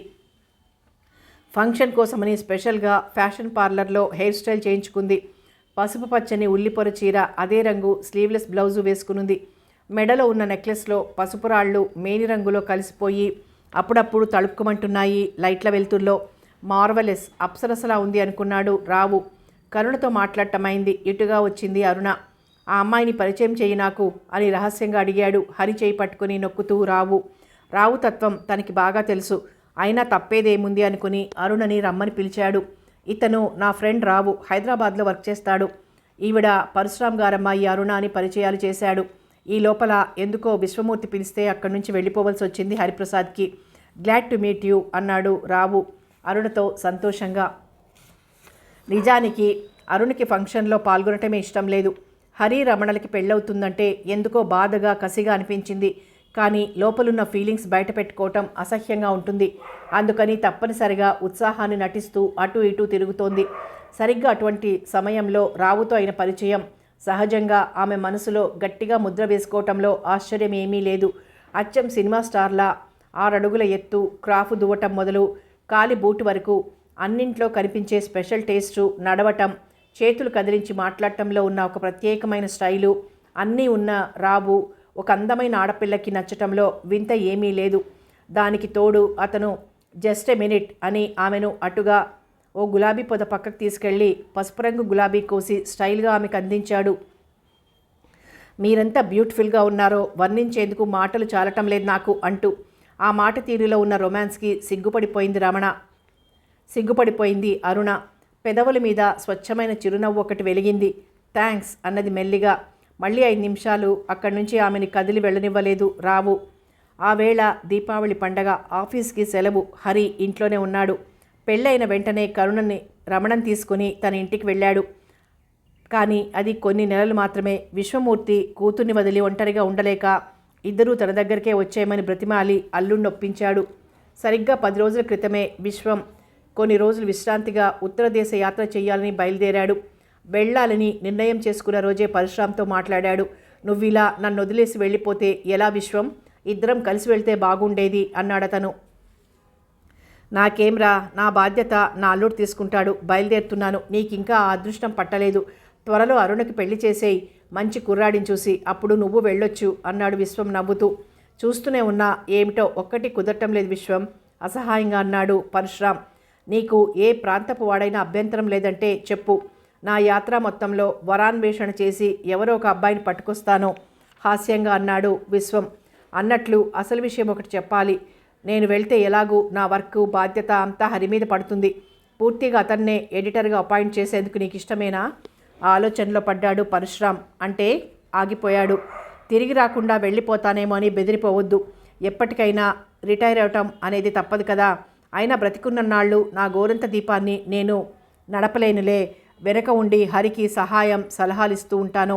S1: ఫంక్షన్ కోసమని స్పెషల్గా ఫ్యాషన్ పార్లర్లో హెయిర్ స్టైల్ చేయించుకుంది. పసుపు పచ్చని ఉల్లిపొర చీర, అదే రంగు స్లీవ్లెస్ బ్లౌజు వేసుకునుంది. మెడలో ఉన్న నెక్లెస్లో పసుపు రాళ్ళు మేని రంగులో కలిసిపోయి అప్పుడప్పుడు తడుపుకోమంటున్నాయి లైట్ల వెలుతుల్లో. మార్వలెస్, అప్సరసలా ఉంది అనుకున్నాడు రావు. కరుణతో మాట్లాడటమైంది. ఇటుగా వచ్చింది అరుణ. ఆ అమ్మాయిని పరిచయం చేయి నాకు అని రహస్యంగా అడిగాడు హరి చేయి పట్టుకుని నొక్కుతూ రావు. రావు తత్వం తనకి బాగా తెలుసు. అయినా తప్పేదేముంది అనుకుని అరుణని రమ్మని పిలిచాడు. ఇతను నా ఫ్రెండ్ రావు, హైదరాబాద్లో వర్క్ చేస్తాడు. ఈవిడ పరశురాం గారమ్మాయి అరుణ అని పరిచయాలు చేశాడు. ఈ లోపల ఎందుకో విశ్వమూర్తి పిలిస్తే అక్కడి నుంచి వెళ్ళిపోవలసి వచ్చింది హరిప్రసాద్కి. గ్లాడ్ టు మీట్ యూ అన్నాడు రావు అరుణతో సంతోషంగా. నిజానికి అరుణ్కి ఫంక్షన్లో పాల్గొనటమే ఇష్టం లేదు. హరి రమణలకి పెళ్ళవుతుందంటే ఎందుకో బాధగా కసిగా అనిపించింది. కానీ లోపలున్న ఫీలింగ్స్ బయట పెట్టుకోవటం అసహ్యంగా ఉంటుంది. అందుకని తప్పనిసరిగా ఉత్సాహాన్ని నటిస్తూ అటు ఇటు తిరుగుతోంది. సరిగ్గా అటువంటి సమయంలో రావుతో అయిన పరిచయం సహజంగా ఆమె మనసులో గట్టిగా ముద్ర వేసుకోవటంలో ఆశ్చర్యం ఏమీ లేదు. అచ్చం సినిమా స్టార్లా 6 అడుగుల ఎత్తు, క్రాఫ్ దువ్వటం మొదలు కాలి బూటు వరకు అన్నింట్లో కనిపించే స్పెషల్ టేస్టు, నడవటం, చేతులు కదిలించి మాట్లాడటంలో ఉన్న ఒక ప్రత్యేకమైన స్టైలు అన్నీ ఉన్న రావు ఒక అందమైన ఆడపిల్లకి నచ్చటంలో వింత ఏమీ లేదు. దానికి తోడు అతను జస్ట్ ఎ మినిట్ అని ఆమెను అటుగా ఓ గులాబీ పొద పక్కకు తీసుకెళ్ళి పసుపు రంగు గులాబీ కోసి స్టైల్గా ఆమెకు అందించాడు. మీరెంత బ్యూటిఫుల్గా ఉన్నారో వర్ణించేందుకు మాటలు చాలటం లేదు నాకు అంటూ. ఆ మాట తీరులో ఉన్న రొమాన్స్కి సిగ్గుపడిపోయింది అరుణ. పెదవుల మీద స్వచ్ఛమైన చిరునవ్వు ఒకటి వెలిగింది. థ్యాంక్స్ అన్నది మెల్లిగా. మళ్ళీ 5 నిమిషాలు అక్కడి నుంచి ఆమెని కదిలి వెళ్ళనివ్వలేదు రావు. ఆ వేళ దీపావళి పండగ, ఆఫీస్కి సెలవు. హరి ఇంట్లోనే ఉన్నాడు. పెళ్ళైన వెంటనే రమణని తీసుకుని తన ఇంటికి వెళ్ళాడు. కానీ అది కొన్ని నెలలు మాత్రమే. విశ్వమూర్తి కూతుర్ని వదిలి ఒంటరిగా ఉండలేక ఇద్దరూ తన దగ్గరికే వచ్చేయమని బ్రతిమాలి అల్లుణ్ణి ఒప్పించాడు. సరిగ్గా 10 రోజుల క్రితమే విశ్వం కొన్ని రోజులు విశ్రాంతిగా ఉత్తర దేశ యాత్ర చేయాలని బయలుదేరాడు. వెళ్ళాలని నిర్ణయం చేసుకున్న రోజే పరశురామ్తో మాట్లాడాడు. నువ్విలా నన్ను వదిలేసి వెళ్ళిపోతే ఎలా విశ్వం? ఇద్దరం కలిసి వెళ్తే బాగుండేది అన్నాడతను. నాకేంరా, నా బాధ్యత నా అల్లుడు తీసుకుంటాడు. బయలుదేరుతున్నాను. నీకింకా ఆ అదృష్టం పట్టలేదు. త్వరలో అరుణకి పెళ్లి చేసేయి, మంచి కుర్రాడిని చూసి. అప్పుడు నువ్వు వెళ్ళొచ్చు అన్నాడు విశ్వం నవ్వుతూ. చూస్తూనే ఉన్నా ఏమిటో ఒక్కటి కుదరటం లేదు విశ్వం అసహాయంగా అన్నాడు పరశురామ్. నీకు ఏ ప్రాంతపు వాడైనా అభ్యంతరం లేదంటే చెప్పు. నా యాత్ర మొత్తంలో వరాన్వేషణ చేసి ఎవరో ఒక అబ్బాయిని పట్టుకొస్తాను హాస్యంగా అన్నాడు విశ్వం. అన్నట్లు అసలు విషయం ఒకటి చెప్పాలి. నేను వెళ్తే ఎలాగూ నా వర్క్ బాధ్యత అంతా హరి మీద పడుతుంది. పూర్తిగా అతన్నే ఎడిటర్గా అపాయింట్ చేసేందుకు నీకు ఇష్టమేనా? ఆలోచనలో పడ్డాడు పరశురామ్. అంటే ఆగిపోయాడు. తిరిగి రాకుండా వెళ్ళిపోతానేమో అని బెదిరిపోవద్దు. ఎప్పటికైనా రిటైర్ అవటం అనేది తప్పదు కదా. అయినా బ్రతికున్న నాళ్ళు నా గోరంత దీపాన్ని నేను నడపలేనులే. వెనక ఉండి హరికి సహాయం సలహాలిస్తూ ఉంటాను.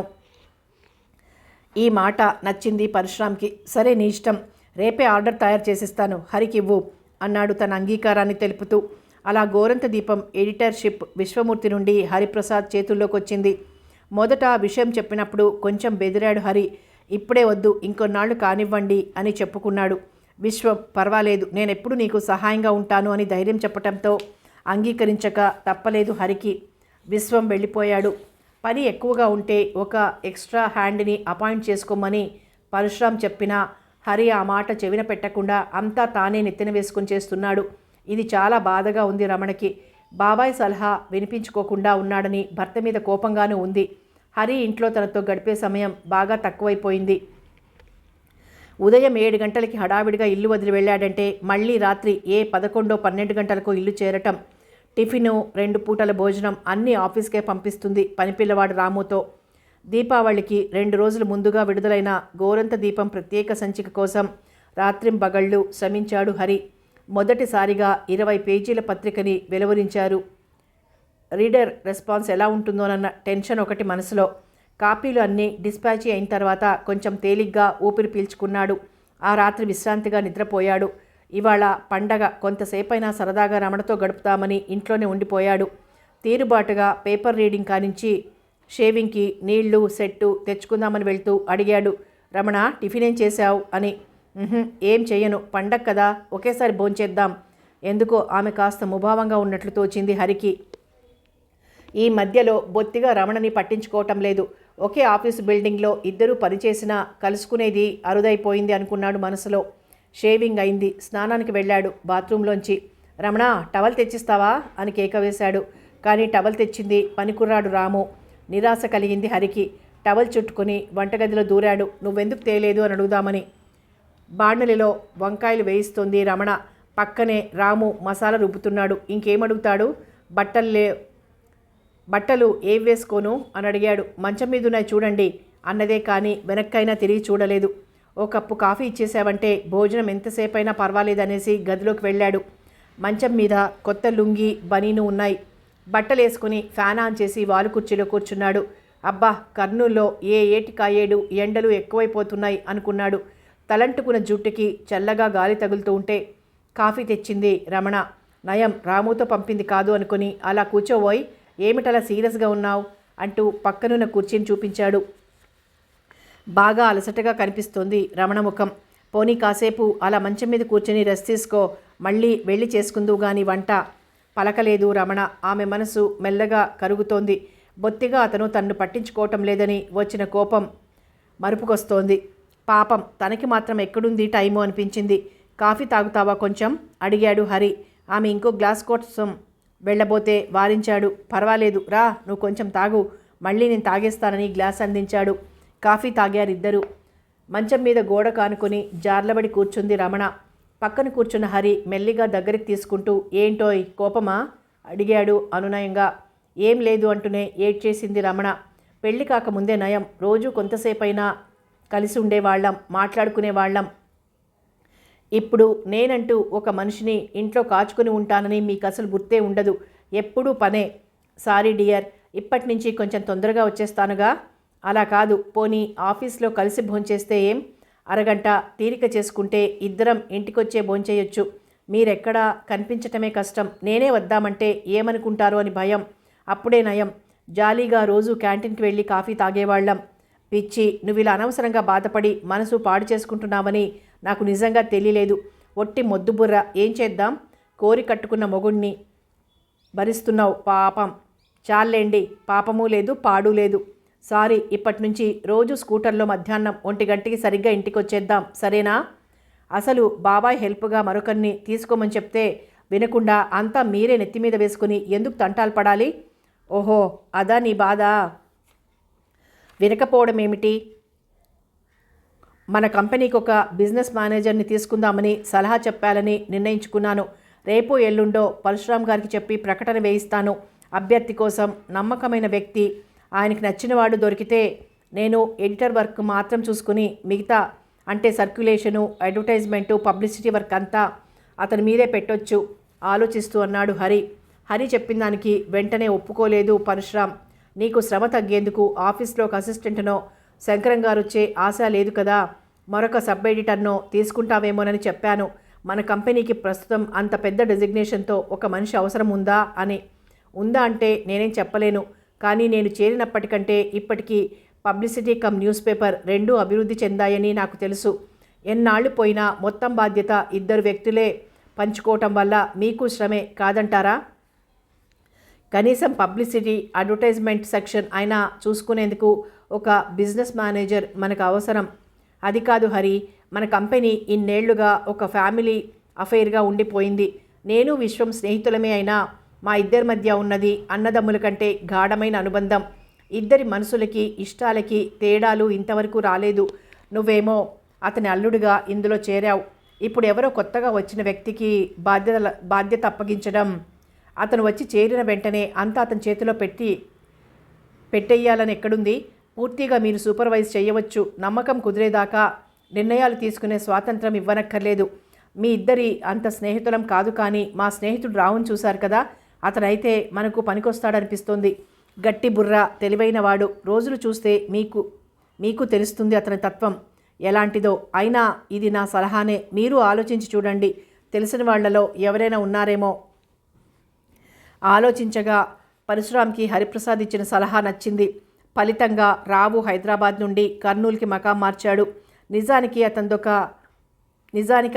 S1: ఈ మాట నచ్చింది పరశురామ్కి. సరే నీ ఇష్టం, రేపే ఆర్డర్ తయారు చేసిస్తాను, హరికి ఇవ్వు అన్నాడు తన అంగీకారాన్ని తెలుపుతూ. అలా గోరంత దీపం ఎడిటర్షిప్ విశ్వమూర్తి నుండి హరిప్రసాద్ చేతుల్లోకి వచ్చింది. మొదట విషయం చెప్పినప్పుడు కొంచెం బెదిరాడు హరి. ఇప్పుడే వద్దు, ఇంకొన్నాళ్ళు కానివ్వండి అని చెప్పుకున్నాడు. విశ్వం పర్వాలేదు, నేనెప్పుడు నీకు సహాయంగా ఉంటాను అని ధైర్యం చెప్పటంతో అంగీకరించక తప్పలేదు హరికి. విశ్వం వెళ్ళిపోయాడు. పని ఎక్కువగా ఉంటే ఒక ఎక్స్ట్రా హ్యాండ్ని అపాయింట్ చేసుకోమని పరశురామ్ చెప్పినా హరి ఆ మాట చెవిన పెట్టకుండా అంతా తానే నెత్తిన వేసుకుని చేస్తున్నాడు. ఇది చాలా బాధగా ఉంది రమణకి. బాబాయ్ సలహా వినిపించుకోకుండా ఉన్నాడని భర్త మీద కోపంగానూ ఉంది. హరి ఇంట్లో తనతో గడిపే సమయం బాగా తక్కువైపోయింది. ఉదయం 7 గంటలకి హడావిడిగా ఇల్లు వదిలి వెళ్ళాడంటే మళ్ళీ రాత్రి 11, 12 గంటలకు ఇల్లు చేరటం. టిఫిను, 2 పూటల భోజనం అన్నీ ఆఫీస్కే పంపిస్తుంది పనిపిల్లవాడు రాముతో. దీపావళికి 2 రోజులు ముందుగా విడుదలైన గోరంత దీపం ప్రత్యేక సంచిక కోసం రాత్రింబగళ్ళు శ్రమించాడు హరి. మొదటిసారిగా 20 పేజీల పత్రికని వెలువరించారు. రీడర్ రెస్పాన్స్ ఎలా ఉంటుందోనన్న టెన్షన్ ఒకటి మనసులో. కాపీలు అన్నీ డిస్పాచీ అయిన తర్వాత కొంచెం తేలిగ్గా ఊపిరి పీల్చుకున్నాడు. ఆ రాత్రి విశ్రాంతిగా నిద్రపోయాడు. ఇవాళ పండగ, కొంతసేపైనా సరదాగా రమణతో గడుపుతామని ఇంట్లోనే ఉండిపోయాడు. తీరుబాటుగా పేపర్ రీడింగ్ కానించి షేవింగ్కి నీళ్లు సెట్టు తెచ్చుకుందామని వెళ్తూ అడిగాడు. రమణ, టిఫిన్ ఏం చేశావు అని. ఏం చెయ్యను, పండగ కదా, ఒకేసారి భోంచేద్దాం. ఎందుకో ఆమె కాస్త ముభావంగా ఉన్నట్లు తోచింది హరికి. ఈ మధ్యలో బొత్తిగా రమణని పట్టించుకోవటం లేదు. ఒకే ఆఫీసు బిల్డింగ్లో ఇద్దరూ పనిచేసినా కలుసుకునేది అరుదైపోయింది అనుకున్నాడు మనసులో. షేవింగ్ అయింది. స్నానానికి వెళ్ళాడు బాత్రూంలోంచి. రమణ, టవల్ తెచ్చిస్తావా అని కేక వేశాడు. కానీ టవల్ తెచ్చింది పనికుర్రాడు రాము. నిరాశ కలిగింది హరికి. టవల్ చుట్టుకుని వంటగదిలో దూరాడు. నువ్వెందుకు తేలేదు అని అడుగుదామని. బాణలిలో వంకాయలు వేయిస్తోంది రమణ. పక్కనే రాము మసాలా రుబ్బుతున్నాడు. ఇంకేమడుగుతాడు? బట్టలు ఏం వేసుకోను అని అడిగాడు. మంచం మీద ఉన్నాయి చూడండి అన్నదే కానీ వెనక్కైనా తిరిగి చూడలేదు. ఓ కప్పు కాఫీ ఇచ్చేసావంటే భోజనం ఎంతసేపైనా పర్వాలేదనేసి గదిలోకి వెళ్ళాడు. మంచం మీద కొత్త లుంగి బనీను ఉన్నాయి. బట్టలేసుకుని ఫ్యాన్ ఆన్ చేసి వాలు కుర్చీలో కూర్చున్నాడు. అబ్బా, కర్నూల్లో ఏటికాయేడు ఎండలు ఎక్కువైపోతున్నాయి అనుకున్నాడు. తలంటుకున్న జుట్టుకి చల్లగా గాలి తగులుతూ ఉంటే కాఫీ తెచ్చింది రమణ. నయం రాముతో పంపింది కాదు అనుకుని, అలా కూర్చోబోయ్, ఏమిటలా సీరియస్గా ఉన్నావు అంటూ పక్కనున్న కుర్చీని చూపించాడు. బాగా అలసటగా కనిపిస్తోంది రమణ ముఖం. పోనీ కాసేపు అలా మంచం మీద కూర్చొని రెస్ట్ తీసుకో, మళ్ళీ వెళ్ళి చేసుకుందువు గాని వంట. పలకలేదు రమణ. ఆమె మనసు మెల్లగా కరుగుతోంది. బొత్తిగా అతను తన్ను పట్టించుకోవటం లేదని వచ్చిన కోపం మరుపుకొస్తోంది. పాపం, తనకి మాత్రం ఎక్కడుంది టైము అనిపించింది. కాఫీ తాగుతావా కొంచెం అడిగాడు హరి. ఆమె ఇంకో గ్లాస్ కోసం వెళ్ళబోతే వారించాడు. పర్వాలేదు రా, నువ్వు కొంచెం తాగు, మళ్ళీ నేను తాగేస్తానని గ్లాస్ అందించాడు. కాఫీ తాగారిద్దరూ. మంచం మీద గోడ కానుకొని జార్లబడి కూర్చుంది రమణ. పక్కన కూర్చున్న హరి మెల్లిగా దగ్గరికి తీసుకుంటూ, ఏంటోయ్ కోపమా అడిగాడు అనునయంగా. ఏం లేదు అంటూనే ఏడ్చేసింది రమణ. పెళ్లి కాకముందే నయం, రోజు కొంతసేపైనా కలిసి ఉండేవాళ్ళం, మాట్లాడుకునేవాళ్ళం. ఇప్పుడు నేనంటూ ఒక మనిషిని ఇంట్లో కాచుకుని ఉంటానని మీకు అసలు గుర్తే ఉండదు. ఎప్పుడూ పనే. సారీ డియర్, ఇప్పటి నుంచి కొంచెం తొందరగా వచ్చేస్తానుగా. అలా కాదు, పోనీ ఆఫీస్లో కలిసి భోంచేస్తే ఏం? అరగంట తీరిక చేసుకుంటే ఇద్దరం ఇంటికొచ్చే భోంచేయొచ్చు. మీరెక్కడా కనిపించటమే కష్టం. నేనే వద్దామంటే ఏమనుకుంటారో అని భయం. అప్పుడే నయం, జాలీగా రోజు క్యాంటీన్కి వెళ్ళి కాఫీ తాగేవాళ్ళం. పిచ్చి, నువ్వు ఇలా అనవసరంగా బాధపడి మనసు పాడు చేసుకుంటున్నావని నాకు నిజంగా తెలియలేదు. ఒట్టి మొద్దుబుర్ర. ఏం చేద్దాం? కోరి కట్టుకున్న మొగుణ్ణి భరిస్తున్నావు. పాపం. చాలేండి, పాపమూ లేదు పాడు లేదు. సారీ, ఇప్పటి నుంచి రోజు స్కూటర్లో మధ్యాహ్నం 1 గంటకి సరిగ్గా ఇంటికి వచ్చేద్దాం, సరేనా? అసలు బాబాయ్ హెల్ప్గా మరొకరిని తీసుకోమని చెప్తే వినకుండా అంతా మీరే నెత్తిమీద వేసుకుని ఎందుకు తంటాలు పడాలి? ఓహో, అదా నీ బాధ? వినకపోవడం ఏమిటి? మన కంపెనీకి ఒక బిజినెస్ మేనేజర్ని తీసుకుందామని సలహా చెప్పాలని నిర్ణయించుకున్నాను. రేపు ఎల్లుండో పరశురామ్ గారికి చెప్పి ప్రకటన వేయిస్తాను. అభ్యర్థి కోసం నమ్మకమైన వ్యక్తి, ఆయనకి నచ్చినవాడు దొరికితే నేను ఎడిటర్ వర్క్ మాత్రం చూసుకుని మిగతా అంటే సర్క్యులేషను, అడ్వర్టైజ్మెంటు, పబ్లిసిటీ వర్క్ అంతా అతని మీదే పెట్టొచ్చు ఆలోచిస్తూ అన్నాడు హరి. హరి చెప్పిన దానికి వెంటనే ఒప్పుకోలేదు పరశురామ్. నీకు శ్రమ తగ్గేందుకు ఆఫీస్లో ఒక అసిస్టెంట్నో శంకరం గారు వచ్చే ఆశ లేదు కదా, మరొక సబ్ ఎడిటర్నో తీసుకుంటావేమోనని చెప్పాను. మన కంపెనీకి ప్రస్తుతం అంత పెద్ద డెసిగ్నేషన్తో ఒక మనిషి అవసరం ఉందా అని. ఉందా అంటే నేనేం చెప్పలేను, కానీ నేను చేరినప్పటికంటే ఇప్పటికీ పబ్లిసిటీ కమ్ న్యూస్ పేపర్ రెండూ అభివృద్ధి చెందాయని నాకు తెలుసు. ఎన్నాళ్ళు పోయినా మొత్తం బాధ్యత ఇద్దరు వ్యక్తులే పంచుకోవటం వల్ల మీకు శ్రమే కాదంటారా? కనీసం పబ్లిసిటీ, అడ్వర్టైజ్మెంట్ సెక్షన్ అయినా చూసుకునేందుకు ఒక బిజినెస్ మేనేజర్ మనకు అవసరం. అది కాదు హరి, మన కంపెనీ ఇన్నేళ్లుగా ఒక ఫ్యామిలీ అఫైర్గా ఉండిపోయింది. నేను విశ్వం స్నేహితులమే అయినా మా ఇద్దరి మధ్య ఉన్నది అన్నదమ్ముల కంటే గాఢమైన అనుబంధం. ఇద్దరి మనసులకి ఇష్టాలకి తేడాలు ఇంతవరకు రాలేదు. నువ్వేమో అతని అల్లుడుగా ఇందులో చేరావు. ఇప్పుడు ఎవరో కొత్తగా వచ్చిన వ్యక్తికి బాధ్యత అప్పగించడం, అతను వచ్చి చేరిన వెంటనే అంతా అతని చేతిలో పెట్టేయాలని ఎక్కడుంది? పూర్తిగా మీరు సూపర్వైజ్ చేయవచ్చు. నమ్మకం కుదిరేదాకా నిర్ణయాలు తీసుకునే స్వాతంత్రం ఇవ్వనక్కర్లేదు. మీ ఇద్దరి అంత స్నేహితులం కాదు, కానీ మా స్నేహితుడు రావును చూశారు కదా, అతనైతే మనకు పనికొస్తాడనిపిస్తోంది. గట్టి బుర్ర, తెలివైనవాడు. రోజులు చూస్తే మీకు తెలుస్తుంది అతని తత్వం ఎలాంటిదో. అయినా ఇది నా సలహానే, మీరు ఆలోచించి చూడండి. తెలిసిన వాళ్లలో ఎవరైనా ఉన్నారేమో. ఆలోచించగా పరశురామ్కి హరిప్రసాద్ ఇచ్చిన సలహా నచ్చింది. ఫలితంగా రావు హైదరాబాద్ నుండి కర్నూలుకి మకాం మార్చాడు. నిజానికి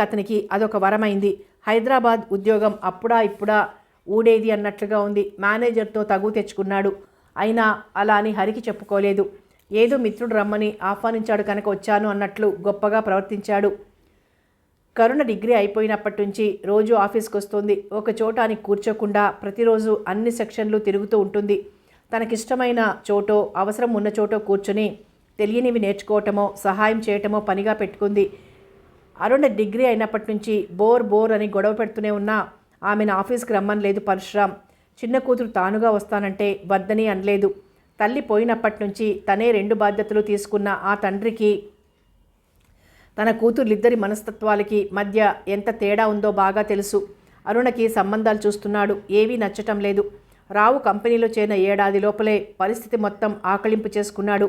S1: అతనికి అదొక వరమైంది. హైదరాబాద్ ఉద్యోగం అప్పుడా ఇప్పుడా ఊడేది అన్నట్లుగా ఉంది. మేనేజర్తో తగు తెచ్చుకున్నాడు. అయినా అలా అని హరికి చెప్పుకోలేదు. ఏదో మిత్రుడు రమ్మని ఆహ్వానించాడు కనుక వచ్చాను అన్నట్లు గొప్పగా ప్రవర్తించాడు. కరుణ డిగ్రీ అయిపోయినప్పటి నుంచి రోజు ఆఫీస్కి వస్తుంది. ఒక చోటానికి కూర్చోకుండా ప్రతిరోజు అన్ని సెక్షన్లు తిరుగుతూ ఉంటుంది. తనకిష్టమైన చోటో అవసరం ఉన్న చోటో కూర్చొని తెలియనివి నేర్చుకోవటమో సహాయం చేయటమో పనిగా పెట్టుకుంది. అరుణ డిగ్రీ అయినప్పటి నుంచి బోర్ అని గొడవ పెడుతూనే ఉన్నా ఆమెను ఆఫీస్కి రమ్మనలేదు పరశురామ్. చిన్న కూతురు తానుగా వస్తానంటే వద్దని అనలేదు. తల్లి పోయినప్పటి నుంచి తనే 2 బాధ్యతలు తీసుకున్న ఆ తండ్రికి తన కూతుర్లిద్దరి మనస్తత్వాలకి మధ్య ఎంత తేడా ఉందో బాగా తెలుసు. అరుణకి సంబంధాలు చూస్తున్నాడు. ఏవీ నచ్చటం లేదు. రావు కంపెనీలో చేరిన ఏడాది లోపలే పరిస్థితి మొత్తం ఆకళింపు చేసుకున్నాడు.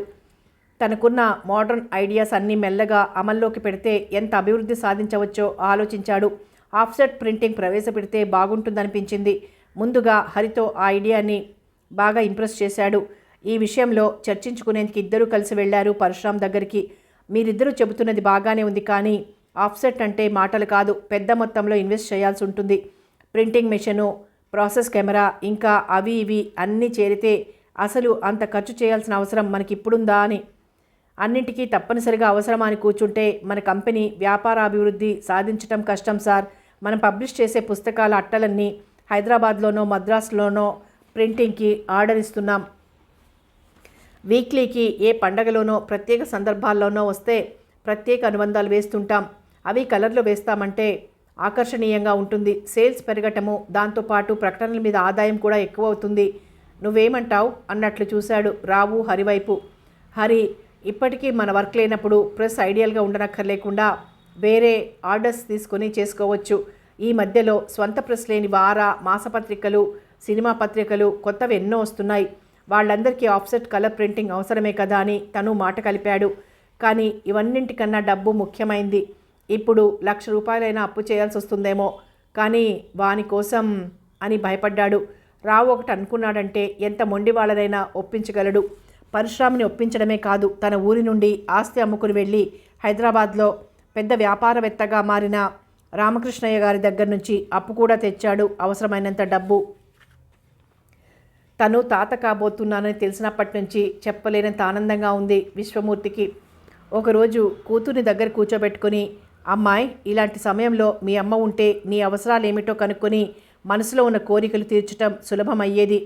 S1: తనకున్న మోడర్న్ ఐడియాస్ అన్నీ మెల్లగా అమల్లోకి పెడితే ఎంత అభివృద్ధి సాధించవచ్చో ఆలోచించాడు. ఆఫ్సెట్ ప్రింటింగ్ ప్రవేశపెడితే బాగుంటుందనిపించింది. ముందుగా హరితో ఆ ఐడియాని బాగా ఇంప్రెస్ చేశాడు. ఈ విషయంలో చర్చించుకునేందుకు ఇద్దరూ కలిసి వెళ్లారు పరశురాం దగ్గరికి. మీరిద్దరూ చెబుతున్నది బాగానే ఉంది, కానీ ఆఫ్సెట్ అంటే మాటలు కాదు, పెద్ద మొత్తంలో ఇన్వెస్ట్ చేయాల్సి ఉంటుంది. ప్రింటింగ్ మెషిను, ప్రాసెస్ కెమెరా, ఇంకా అవి ఇవి అన్నీ చేరితే అసలు అంత ఖర్చు చేయాల్సిన అవసరం మనకిప్పుడుందా అని. అన్నింటికీ తప్పనిసరిగా అవసరమని కూర్చుంటే మన కంపెనీ వ్యాపారాభివృద్ధి సాధించటం కష్టం సార్. మనం పబ్లిష్ చేసే పుస్తకాల అట్టలన్నీ హైదరాబాద్లోనో మద్రాసులోనో ప్రింటింగ్కి ఆర్డర్ ఇస్తున్నాం. వీక్లీకి ఏ పండగలోనో ప్రత్యేక సందర్భాల్లోనో వస్తే ప్రత్యేక అనుబంధాలు వేస్తుంటాం. అవి కలర్లో వేస్తామంటే ఆకర్షణీయంగా ఉంటుంది. సేల్స్ పెరగటము, దాంతోపాటు ప్రకటనల మీద ఆదాయం కూడా ఎక్కువ అవుతుంది. నువ్వేమంటావు అన్నట్లు చూశాడు రావు హరి వైపు. హరి, ఇప్పటికీ మన వర్క్ లేనప్పుడు ప్రెస్ ఐడియల్గా ఉండనక్కర్లేకుండా వేరే ఆర్డర్స్ తీసుకొని చేసుకోవచ్చు. ఈ మధ్యలో స్వంత ప్రెస్ లేని వార మాసపత్రికలు, సినిమా పత్రికలు కొత్తవి ఎన్నో వస్తున్నాయి. వాళ్ళందరికీ ఆఫ్సెట్ కలర్ ప్రింటింగ్ అవసరమే కదా అని తను మాట కలిపాడు. కానీ ఇవన్నింటికన్నా డబ్బు ముఖ్యమైంది. ఇప్పుడు ₹1,00,000 అప్పు చేయాల్సి వస్తుందేమో, కానీ వాని కోసం అని భయపడ్డాడు. రావు ఒకటి అనుకున్నాడంటే ఎంత మొండి వాళ్ళనైనా ఒప్పించగలడు. పరశురాముని ఒప్పించడమే కాదు, తన ఊరి నుండి ఆస్తి అమ్ముకుని వెళ్ళి హైదరాబాద్లో పెద్ద వ్యాపారవేత్తగా మారిన రామకృష్ణయ్య గారి దగ్గర నుంచి అప్పు కూడా తెచ్చాడు, అవసరమైనంత డబ్బు. తను తాత కాబోతున్నానని తెలిసినప్పటి నుంచి చెప్పలేనంత ఆనందంగా ఉంది విశ్వమూర్తికి. ఒకరోజు కూతుర్ని దగ్గర కూర్చోబెట్టుకుని, అమ్మాయి, ఇలాంటి సమయంలో మీ అమ్మ ఉంటే నీ అవసరాలు ఏమిటో కనుక్కొని మనసులో ఉన్న కోరికలు తీర్చటం సులభమయ్యేది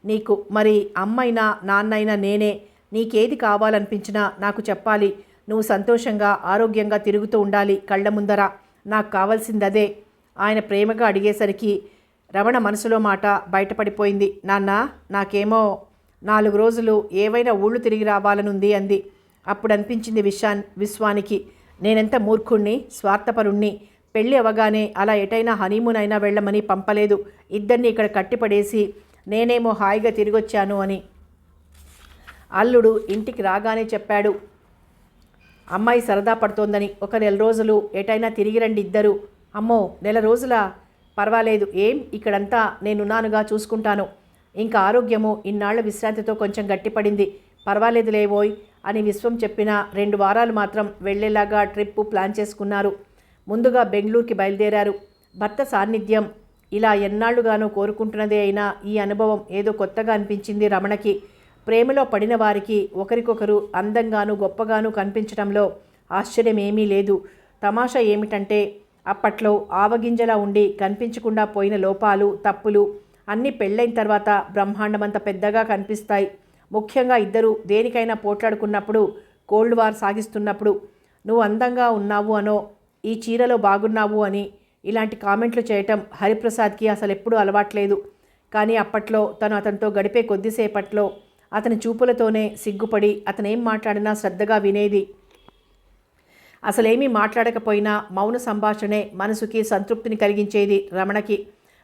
S1: నీకు. మరి అమ్మైనా నాన్నైనా నేనే. నీకేది కావాలనిపించినా నాకు చెప్పాలి. నువ్వు సంతోషంగా ఆరోగ్యంగా తిరుగుతూ ఉండాలి కళ్ళ ముందర. నాకు కావాల్సిందదే. ఆయన ప్రేమగా అడిగేసరికి రమణ మనసులో మాట బయటపడిపోయింది. నాన్న, నాకేమో 4 రోజులు ఏవైనా ఊళ్ళు తిరిగి రావాలనుంది అంది. అప్పుడు అనిపించింది విశ్వానికి, నేనెంత మూర్ఖుణ్ణి, స్వార్థపరుణ్ణి. పెళ్ళి అవగానే అలా ఎటైనా హనీమూన్ అయినా వెళ్ళమని పంపలేదు. ఇద్దరిని ఇక్కడ కట్టిపడేసి నేనేమో హాయిగా తిరిగొచ్చాను అని. అల్లుడు ఇంటికి రాగానే చెప్పాడు, అమ్మాయి సరదా పడుతోందని. ఒక 1 రోజులు ఎటైనా తిరిగి రండి ఇద్దరు. అమ్మో, 1 రోజుల? పర్వాలేదు, ఏం ఇక్కడంతా నేనున్నానుగా, చూసుకుంటాను. ఇంకా ఆరోగ్యము ఇన్నాళ్ల విశ్రాంతితో కొంచెం గట్టిపడింది. పర్వాలేదు లేవోయ్ అని విశ్వం చెప్పిన 2 వారాలు మాత్రం వెళ్లేలాగా ట్రిప్పు ప్లాన్ చేసుకున్నారు. ముందుగా బెంగళూరుకి బయలుదేరారు. భర్త సాన్నిధ్యం ఇలా ఎన్నాళ్లుగానో కోరుకుంటున్నదే అయినా ఈ అనుభవం ఏదో కొత్తగా అనిపించింది రమణకి. ప్రేమలో పడిన వారికి ఒకరికొకరు అందంగాను గొప్పగాను కనిపించడంలో ఆశ్చర్యమేమీ లేదు. తమాషా ఏమిటంటే అప్పట్లో ఆవగింజలా ఉండి కనిపించకుండా పోయిన లోపాలు, తప్పులు అన్నీ పెళ్ళైన తర్వాత బ్రహ్మాండమంత పెద్దగా కనిపిస్తాయి. ముఖ్యంగా ఇద్దరు దేనికైనా పోట్లాడుకున్నప్పుడు, కోల్డ్ వార్ సాగిస్తున్నప్పుడు. నువ్వు అందంగా ఉన్నావు అనో, ఈ చీరలో బాగున్నావు అని ఇలాంటి కామెంట్లు చేయటం హరిప్రసాద్కి అసలు ఎప్పుడూ అలవాట్లేదు. కానీ అప్పట్లో తను అతనితో గడిపే కొద్దిసేపట్లో అతని చూపులతోనే సిగ్గుపడి అతనేం మాట్లాడినా శ్రద్ధగా వినేది. అసలేమీ మాట్లాడకపోయినా మౌన సంభాషణే మనసుకి సంతృప్తిని కలిగించేది రమణకి.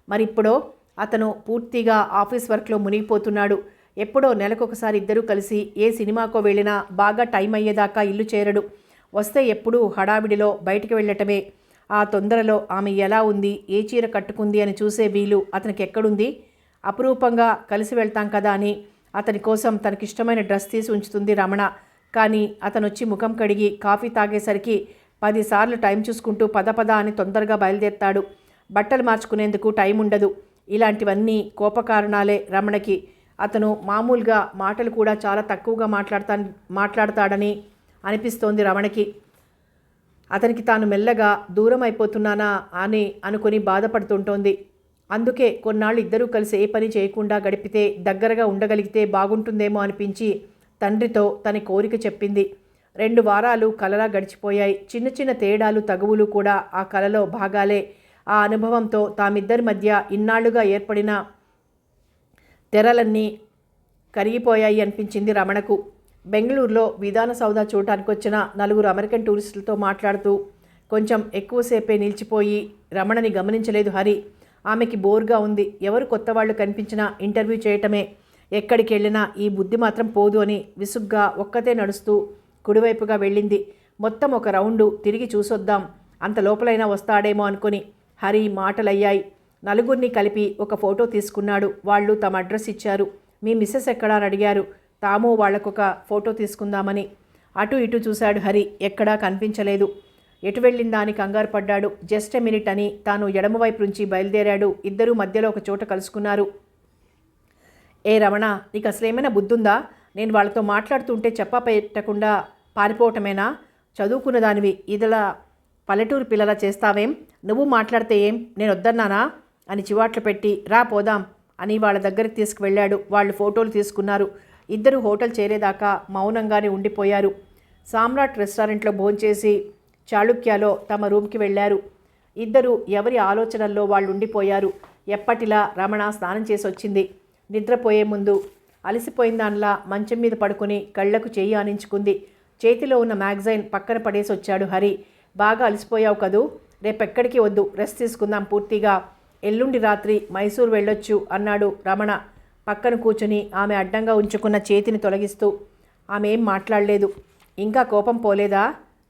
S1: మరిప్పుడో అతను పూర్తిగా ఆఫీస్ వర్క్లో మునిగిపోతున్నాడు. ఎప్పుడో నెలకొకసారి ఇద్దరూ కలిసి ఏ సినిమాకో వెళ్ళినా బాగా టైం అయ్యేదాకా ఇల్లు చేరడు. వస్తే ఎప్పుడూ హడావిడిలో బయటికి వెళ్ళటమే. ఆ తొందరలో ఆమె ఎలా ఉంది, ఏ చీర కట్టుకుంది అని చూసే వీలు అతనికి ఎక్కడుంది? అపురూపంగా కలిసి వెళ్తాం కదా అని అతని కోసం తనకిష్టమైన డ్రెస్ తీసి ఉంచుతుంది రమణ. కానీ అతనొచ్చి ముఖం కడిగి కాఫీ తాగేసరికి 10 సార్లు టైం చూసుకుంటూ పద అని తొందరగా బయలుదేరతాడు. బట్టలు మార్చుకునేందుకు టైం ఉండదు. ఇలాంటివన్నీ కోపకారణాలే రమణకి. అతను మామూలుగా మాటలు కూడా చాలా తక్కువగా మాట్లాడతాడని అనిపిస్తోంది రమణకి. అతనికి తాను మెల్లగా దూరం అయిపోతున్నానా అని అనుకుని బాధపడుతుంటోంది. అందుకే కొన్నాళ్ళు ఇద్దరూ కలిసి ఏ పని చేయకుండా గడిపితే, దగ్గరగా ఉండగలిగితే బాగుంటుందేమో అనిపించి తండ్రితో తన కోరిక చెప్పింది. 2 వారాలు కలలా గడిచిపోయాయి. చిన్న చిన్న తేడాలు, తగువులు కూడా ఆ కలలో భాగాలే. ఆ అనుభవంతో తామిద్దరి మధ్య ఇన్నాళ్లుగా ఏర్పడిన తెరలన్నీ కరిగిపోయాయి అనిపించింది రమణకు. బెంగళూరులో విధాన సౌధ చూడటానికి వచ్చిన 4 అమెరికన్ టూరిస్టులతో మాట్లాడుతూ కొంచెం ఎక్కువసేపే నిలిచిపోయి రమణని గమనించలేదు హరి. ఆమెకి బోర్గా ఉంది. ఎవరు కొత్త వాళ్ళు కనిపించినా ఇంటర్వ్యూ చేయటమే. ఎక్కడికి వెళ్ళినా ఈ బుద్ధి మాత్రం పోదు అని విసుగ్గా ఒక్కతే నడుస్తూ కుడివైపుగా వెళ్ళింది. మొత్తం ఒక రౌండు తిరిగి చూసొద్దాం, అంత లోపలైనా వస్తాడేమో అనుకుని. హరి మాటలయ్యాయి. నలుగురిని కలిపి ఒక ఫోటో తీసుకున్నాడు. వాళ్ళు తమ అడ్రస్ ఇచ్చారు. మీ మిస్సెస్ ఎక్కడా అని అడిగారు. తాము వాళ్లకొక ఫోటో తీసుకుందామని. అటు ఇటు చూశాడు హరి. ఎక్కడా కనిపించలేదు. ఎటు వెళ్ళిందా అని కంగారు పడ్డాడు. జస్ట్ ఎ మినిట్ అని తాను ఎడమవైపు నుంచి బయలుదేరాడు. ఇద్దరూ మధ్యలో ఒక చోట కలుసుకున్నారు. ఏ రమణ, నీకు అసలేమైనా బుద్ధుందా? నేను వాళ్ళతో మాట్లాడుతుంటే చెప్పా పెట్టకుండా పారిపోవటమేనా? చదువుకున్న దానివి ఇదిలా పల్లెటూరు పిల్లలా చేస్తావేం? నువ్వు మాట్లాడితే ఏం నేను వద్దన్నానా అని చివాట్లు పెట్టి రా పోదాం అని వాళ్ళ దగ్గరికి తీసుకువెళ్ళాడు. వాళ్ళు ఫోటోలు తీసుకున్నారు. ఇద్దరు హోటల్ చేరేదాకా మౌనంగానే ఉండిపోయారు. సామ్రాట్ రెస్టారెంట్లో భోంచేసి చాళుక్యలో తమ రూమ్కి వెళ్ళారు. ఇద్దరు ఎవరి ఆలోచనల్లో వాళ్ళు ఉండిపోయారు. ఎప్పటిలా రమణ స్నానం చేసి వచ్చింది. నిద్రపోయే ముందు అలసిపోయిన దానిలా మంచం మీద పడుకుని కళ్ళకు చెయ్యి ఆనించుకుంది. చేతిలో ఉన్న మ్యాగజైన్ పక్కన పడేసి వచ్చాడు హరి. బాగా అలసిపోయావు కదూ, రేపెక్కడికి వద్దు, రెస్ట్ తీసుకుందాం పూర్తిగా. ఎల్లుండి రాత్రి మైసూర్ వెళ్ళొచ్చు అన్నాడు రమణ పక్కన కూర్చుని ఆమె అడ్డంగా ఉంచుకున్న చేతిని తొలగిస్తూ. ఆమె ఏం మాట్లాడలేదు. ఇంకా కోపం పోలేదా?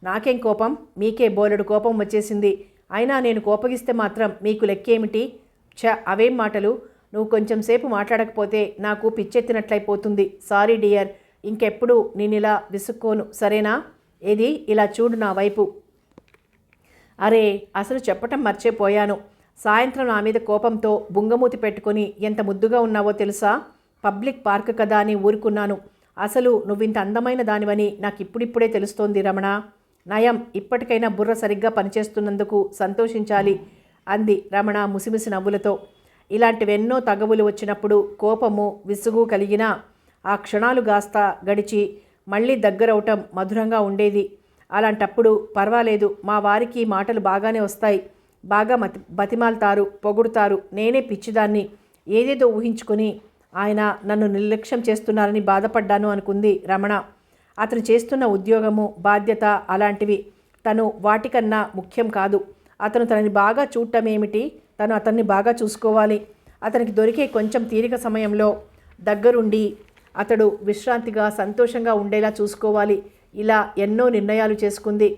S1: నాకేం కోపం, మీకే బోలెడు కోపం వచ్చేసింది. అయినా నేను కోపగిస్తే మాత్రం మీకు లెక్కేమిటి? అవేం మాటలు. నువ్వు కొంచెం సేపు మాట్లాడకపోతే నాకు పిచ్చెత్తినట్లయిపోతుంది. సారీ డియర్, ఇంకెప్పుడు నేనిలా విసుక్కోను, సరేనా? ఏది ఇలా చూడు నా వైపు. అరే, అసలు చెప్పటం మర్చిపోయాను. సాయంత్రం నా మీద కోపంతో బుంగమూతి పెట్టుకొని ఎంత ముద్దుగా ఉన్నావో తెలుసా? పబ్లిక్ పార్క్ కదా అని ఊరుకున్నాను. అసలు నువ్వింత అందమైన దానివని నాకు ఇప్పుడిప్పుడే తెలుస్తోంది రమణ. నయం, ఇప్పటికైనా బుర్ర సరిగ్గా పనిచేస్తున్నందుకు సంతోషించాలి అంది రమణ ముసిముసి నవ్వులతో. ఇలాంటివెన్నో తగవులు వచ్చినప్పుడు కోపము విసుగు కలిగినా ఆ క్షణాలు కాస్త గడిచి మళ్ళీ దగ్గరవటం మధురంగా ఉండేది. అలాంటప్పుడు పర్వాలేదు, మా వారికి మాటలు బాగానే వస్తాయి, బాగా బతిమాలుతారు, పొగుడుతారు. నేనే పిచ్చిదాన్ని ఏదేదో ఊహించుకుని ఆయన నన్ను నిర్లక్ష్యం చేస్తున్నారని బాధపడ్డాను అనుకుంది రమణ. అతను చేస్తున్న ఉద్యోగము, బాధ్యత అలాంటివి. తను వాటికన్నా ముఖ్యం కాదు. అతను తనని బాగా చూడటమేమిటి, తను అతన్ని బాగా చూసుకోవాలి. అతనికి దొరికే కొంచెం తీరిక సమయంలో దగ్గరుండి అతడు విశ్రాంతిగా సంతోషంగా ఉండేలా చూసుకోవాలి. ఇలా ఎన్నో నిర్ణయాలు చేసుకుంది.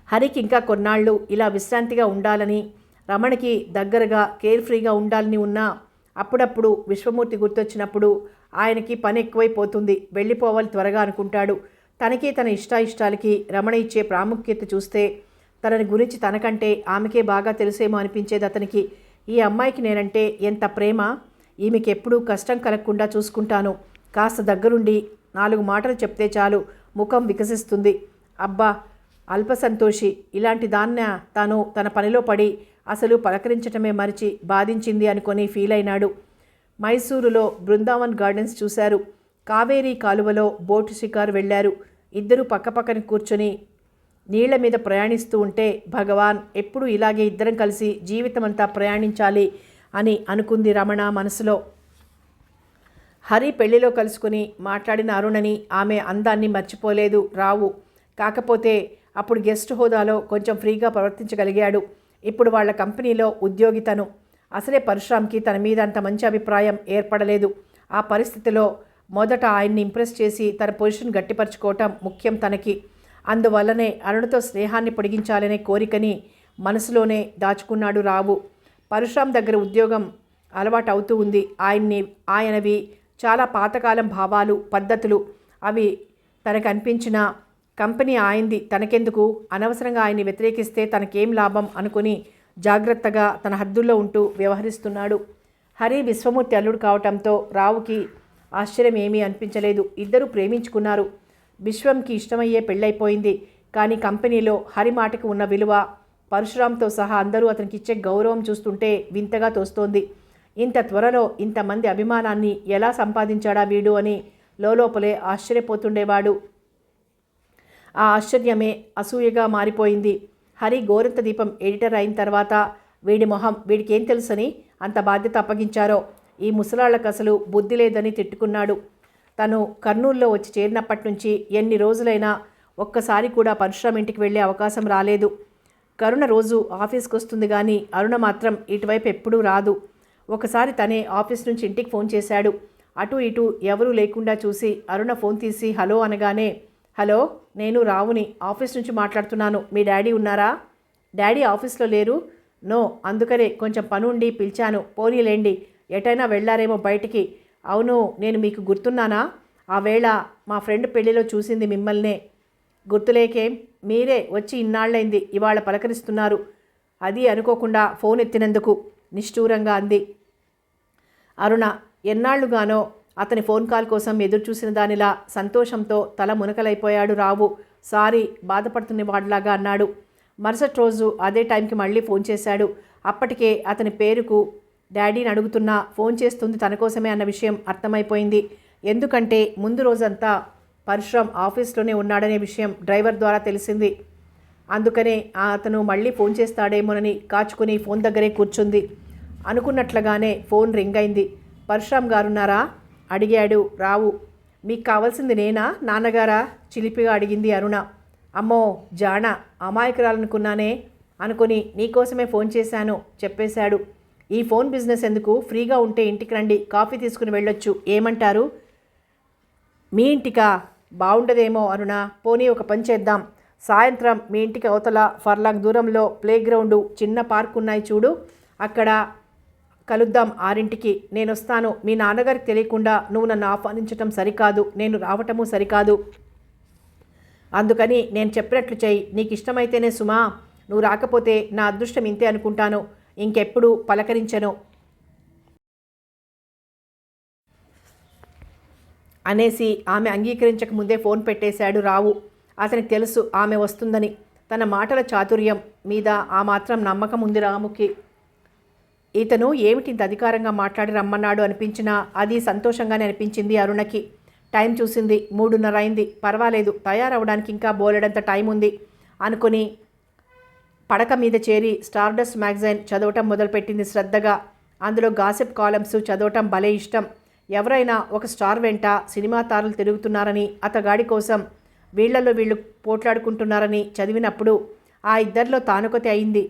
S1: హరికి ఇంకా కొన్నాళ్ళు ఇలా విశ్రాంతిగా ఉండాలని, రమణకి దగ్గరగా కేర్ఫ్రీగా ఉండాలని ఉన్నా అప్పుడప్పుడు విశ్వమూర్తి గుర్తొచ్చినప్పుడు ఆయనకి పని ఎక్కువైపోతుంది. వెళ్ళిపోవాలి త్వరగా అనుకుంటాడు. తనకి తన ఇష్టాయిష్టాలకి రమణ ఇచ్చే ప్రాముఖ్యత చూస్తే తనని గురించి తనకంటే ఆమెకే బాగా తెలుసేమో అనిపించేది అతనికి. ఈ అమ్మాయికి నేనంటే ఎంత ప్రేమ, ఈమెకి ఎప్పుడూ కష్టం కలగకుండా చూసుకుంటాను. కాస్త దగ్గరుండి 4 మాటలు చెప్తే చాలు, ముఖం వికసిస్తుంది. అబ్బా, అల్పసంతోషి, ఇలాంటి దాన్న తాను తన పనిలో పడి అసలు పలకరించటమే మరిచి బాధించింది అనుకొని ఫీల్ అయినాడు. మైసూరులో బృందావన్ గార్డెన్స్ చూశారు. కావేరీ కాలువలో బోటు షికారు వెళ్ళారు. ఇద్దరూ పక్కపక్కన కూర్చొని నీళ్ల మీద ప్రయాణిస్తూ ఉంటే భగవాన్, ఎప్పుడు ఇలాగే ఇద్దరం కలిసి జీవితమంతా ప్రయాణించాలి అని అనుకుంది రమణ మనసులో. హరి పెళ్లిలో కలుసుకుని మాట్లాడిన అరుణని ఆమె అందాన్ని మర్చిపోలేదు రావు. కాకపోతే అప్పుడు గెస్ట్ హోదాలో కొంచెం ఫ్రీగా ప్రవర్తించగలిగాడు. ఇప్పుడు వాళ్ళ కంపెనీలో ఉద్యోగి తను. అసలే పరశురామ్కి తన మీద అంత మంచి అభిప్రాయం ఏర్పడలేదు. ఆ పరిస్థితిలో మొదట ఆయన్ని ఇంప్రెస్ చేసి తన పొజిషన్ గట్టిపరచుకోవటం ముఖ్యం తనకి. అందువల్లనే అరుణతో స్నేహాన్ని పొడిగించాలనే కోరికని మనసులోనే దాచుకున్నాడు రావు. పరశురామ్ దగ్గర ఉద్యోగం అలవాటు అవుతూ ఉంది. ఆయనవి చాలా పాతకాలం భావాలు, పద్ధతులు. అవి తనకు అనిపించిన కంపెనీ ఆయింది, తనకెందుకు, అనవసరంగా ఆయన్ని వ్యతిరేకిస్తే తనకేం లాభం అనుకుని జాగ్రత్తగా తన హద్దుల్లో ఉంటూ వ్యవహరిస్తున్నాడు. హరి విశ్వమూర్తి అల్లుడు కావటంతో రావుకి ఆశ్చర్యం ఏమీ అనిపించలేదు. ఇద్దరూ ప్రేమించుకున్నారు. విశ్వంకి ఇష్టమయ్యే పెళ్ళైపోయింది. కానీ కంపెనీలో హరి మాటకు ఉన్న విలువ, పరశురామ్తో సహా అందరూ అతనికి ఇచ్చే గౌరవం చూస్తుంటే వింతగా తోస్తోంది. ఇంత త్వరలో ఇంతమంది అభిమానాన్ని ఎలా సంపాదించాడా వీడు అని లోపలే ఆశ్చర్యపోతుండేవాడు. ఆ ఆశ్చర్యమే అసూయగా మారిపోయింది. హరి గోరంత దీపం ఎడిటర్ అయిన తర్వాత వీడి మొహం, వీడికేం తెలుసని అంత బాధ్యత అప్పగించారో, ఈ ముసలాళ్లకు అసలు బుద్ధి లేదని తిట్టుకున్నాడు. తను కర్నూలులో వచ్చి చేరినప్పటి నుంచి ఎన్ని రోజులైనా ఒక్కసారి కూడా పరశురామ్ ఇంటికి వెళ్ళే అవకాశం రాలేదు. కరుణ రోజు ఆఫీస్కి వస్తుంది కానీ అరుణ మాత్రం ఇటువైపు ఎప్పుడూ రాదు. ఒకసారి తనే ఆఫీస్ నుంచి ఇంటికి ఫోన్ చేశాడు. అటు ఇటు ఎవరూ లేకుండా చూసి అరుణ ఫోన్ తీసి హలో అనగానే, హలో, నేను రావుని, ఆఫీస్ నుంచి మాట్లాడుతున్నాను. మీ డాడీ ఉన్నారా? డాడీ ఆఫీస్లో లేరు. నో, అందుకనే కొంచెం పనుండి పిలిచాను. పోనీలేండి, ఎటైనా వెళ్ళారేమో బయటికి. అవును, నేను మీకు గుర్తున్నానా? ఆ వేళ మా ఫ్రెండ్ పెళ్లిలో చూసింది మిమ్మల్నే. గుర్తులేకేం? మీరే వచ్చి ఇన్నాళ్ళైంది, ఇవాళ పలకరిస్తున్నారు. అది అనుకోకుండా ఫోన్ ఎత్తినందుకు నిష్ఠూరంగా అంది అరుణ. ఎన్నాళ్లుగానో అతని ఫోన్ కాల్ కోసం ఎదురు చూసిన దానిలా సంతోషంతో తల మునకలైపోయాడు రావు. సారీ, బాధపడుతున్న వాడిలాగా అన్నాడు. మరుసటి రోజు అదే టైంకి మళ్ళీ ఫోన్ చేశాడు. అప్పటికే అతని పేరుకు డాడీని అడుగుతున్నా ఫోన్ చేస్తుంది తన కోసమే అన్న విషయం అర్థమైపోయింది. ఎందుకంటే ముందు రోజంతా పరశురామ్ ఆఫీస్లోనే ఉన్నాడనే విషయం డ్రైవర్ ద్వారా తెలిసింది. అందుకనే అతను మళ్ళీ ఫోన్ చేస్తాడేమోనని కాచుకుని ఫోన్ దగ్గరే కూర్చుంది. అనుకున్నట్లుగానే ఫోన్ రింగ్ అయింది. పరశురామ్ గారున్నారా? అడిగాడు రావు. మీకు కావాల్సింది నేనా, నాన్నగారా? చిలిపిగా అడిగింది అరుణ. అమ్మో జాణ, అమాయకురాలనుకున్నానే అనుకుని నీకోసమే ఫోన్ చేశాను చెప్పేశాడు. ఈ ఫోన్ బిజినెస్ ఎందుకు, ఫ్రీగా ఉంటే ఇంటికి రండి, కాఫీ తీసుకుని వెళ్ళొచ్చు, ఏమంటారు? మీ ఇంటికా? బాగుండదేమో అరుణ. పోనీ ఒక పని చేద్దాం, సాయంత్రం మీ ఇంటికి అవతల ఫర్లాంగ్ దూరంలో ప్లే గ్రౌండు, చిన్న పార్క్ ఉన్నాయి చూడు, అక్కడ కలుద్దాం 6ంటికి. నేను వస్తాను. మీ నాన్నగారికి తెలియకుండా నువ్వు నన్ను ఆహ్వానించటం సరికాదు, నేను రావటము సరికాదు. అందుకని నేను చెప్పినట్లు చెయ్యి. నీకు ఇష్టమైతేనే సుమా. నువ్వు రాకపోతే నా అదృష్టం ఇంతే అనుకుంటాను. ఇంకెప్పుడు పలకరించను అనేసి ఆమె అంగీకరించక ముందే ఫోన్ పెట్టేశాడు రావు. అతనికి తెలుసు ఆమె వస్తుందని. తన మాటల చాతుర్యం మీద ఆ మాత్రం నమ్మకం ఉంది రాముకి. ఇతను ఏమిటి ఇంత అధికారంగా మాట్లాడి రమ్మన్నాడు అనిపించినా అది సంతోషంగానే అనిపించింది అరుణకి. టైం చూసింది, 3:30 అయింది. పర్వాలేదు, తయారవడానికి ఇంకా బోలెడంత టైం ఉంది అనుకుని పడక మీద చేరి స్టార్డస్ట్ మ్యాగజైన్ చదవటం మొదలుపెట్టింది శ్రద్ధగా. అందులో గాసిప్ కాలమ్స్ చదవటం భలే ఇష్టం. ఎవరైనా ఒక స్టార్ వెంట సినిమా తారలు తిరుగుతున్నారని, అతగాడి కోసం వీళ్లలో వీళ్ళు పోట్లాడుకుంటున్నారని చదివినప్పుడు ఆ ఇద్దరిలో తానొకటి అయింది.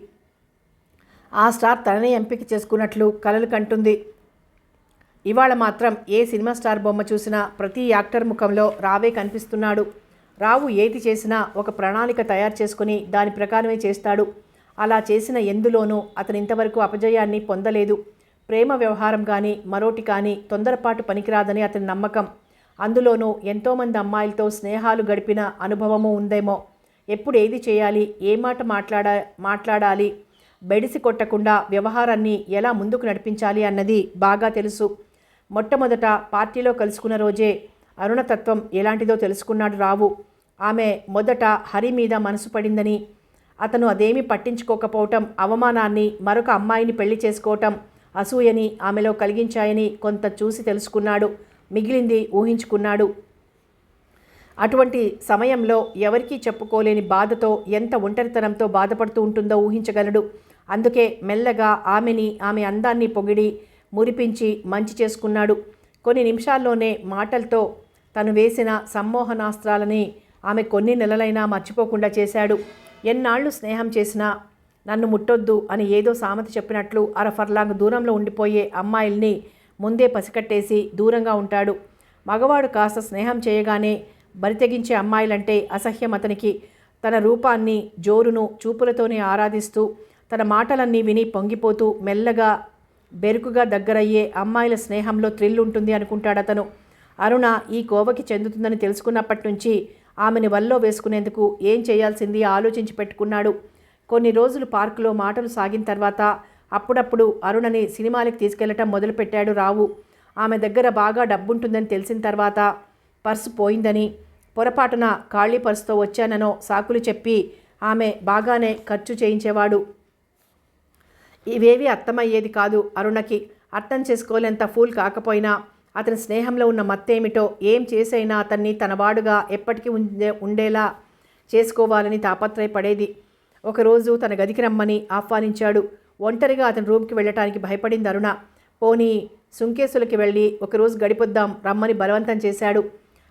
S1: ఆ స్టార్ తననే ఎంపిక చేసుకున్నట్లు కలలు కంటుంది. ఇవాళ మాత్రం ఏ సినిమా స్టార్ బొమ్మ చూసినా ప్రతి యాక్టర్ ముఖంలో రావే కనిపిస్తున్నాడు. రావు ఏది చేసినా ఒక ప్రణాళిక తయారు చేసుకుని దాని ప్రకారమే చేస్తాడు. అలా చేసిన ఎందులోనూ అతను ఇంతవరకు అపజయాన్ని పొందలేదు. ప్రేమ వ్యవహారం కానీ మరోటి కానీ తొందరపాటు పనికిరాదని అతని నమ్మకం. అందులోనూ ఎంతోమంది అమ్మాయిలతో స్నేహాలు గడిపిన అనుభవము ఉందేమో. ఎప్పుడు ఏది చేయాలి, ఏ మాట మాట్లాడాలి, బెడిసి కొట్టకుండా వ్యవహారాన్ని ఎలా ముందుకు నడిపించాలి అన్నది బాగా తెలుసు. మొట్టమొదట పార్టీలో కలుసుకున్న రోజే అరుణతత్వం ఎలాంటిదో తెలుసుకున్నాడు రావు. ఆమె మొదట హరి మీద మనసు పడిందని, అతను అదేమీ పట్టించుకోకపోవటం అవమానాన్ని, మరొక అమ్మాయిని పెళ్లి చేసుకోవటం అసూయని ఆమెలో కలిగించాయని కొంత చూసి తెలుసుకున్నాడు. మిగిలింది ఊహించుకున్నాడు. అటువంటి సమయంలో ఎవరికీ చెప్పుకోలేని బాధతో, ఎంత ఒంటరితనంతో బాధపడుతూ ఉంటుందో ఊహించగలడు. అందుకే మెల్లగా ఆమెని, ఆమె అందాన్ని పొగిడి మురిపించి మంచి చేసుకున్నాడు. కొన్ని నిమిషాల్లోనే మాటలతో తను వేసిన సమ్మోహనాస్త్రాలని ఆమె కొన్ని నెలలైనా మర్చిపోకుండా చేశాడు. ఎన్నాళ్ళు స్నేహం చేసినా నన్ను ముట్టొద్దు అని ఏదో సామెత చెప్పినట్లు అరఫర్లాంగ్ దూరంలో ఉండిపోయే అమ్మాయిల్ని ముందే పసికట్టేసి దూరంగా ఉంటాడు. మగవాడు కాస్త స్నేహం చేయగానే బరితెగించే అమ్మాయిలంటే అసహ్యం అతనికి. తన రూపాన్ని, జోరును చూపులతోనే ఆరాధిస్తూ తన మాటలన్నీ విని పొంగిపోతూ మెల్లగా బెరుకుగా దగ్గరయ్యే అమ్మాయిల స్నేహంలో థ్రిల్ ఉంటుంది అనుకుంటాడతను. అరుణ ఈ కోవకి చెందుతుందని తెలుసుకున్నప్పటి నుంచి ఆమెని వల్లో వేసుకునేందుకు ఏం చేయాల్సింది ఆలోచించి పెట్టుకున్నాడు. కొన్ని రోజులు పార్కులో మాటలు సాగిన తర్వాత అప్పుడప్పుడు అరుణని సినిమాలకి తీసుకెళ్లటం మొదలుపెట్టాడు రావు. ఆమె దగ్గర బాగా డబ్బుంటుందని తెలిసిన తర్వాత పర్సు పోయిందని, పొరపాటున ఖాళీ పర్సుతో వచ్చాననో సాకులు చెప్పి ఆమె బాగానే ఖర్చు చేయించేవాడు. ఇవేవి అర్థమయ్యేది కాదు అరుణకి. అర్థం చేసుకోలేంత ఫూల్ కాకపోయినా అతని స్నేహంలో ఉన్న మత్తేమిటో, ఏం చేసైనా అతన్ని తనవాడుగా ఎప్పటికీ ఉండేలా చేసుకోవాలని తాపత్రయపడేది. ఒకరోజు తన గదికి రమ్మని ఆహ్వానించాడు. ఒంటరిగా అతని రూమ్కి వెళ్ళటానికి భయపడింది అరుణ. పోనీ సుంకేసులకి వెళ్ళి ఒకరోజు గడిపొద్దాం రమ్మని బలవంతం చేశాడు.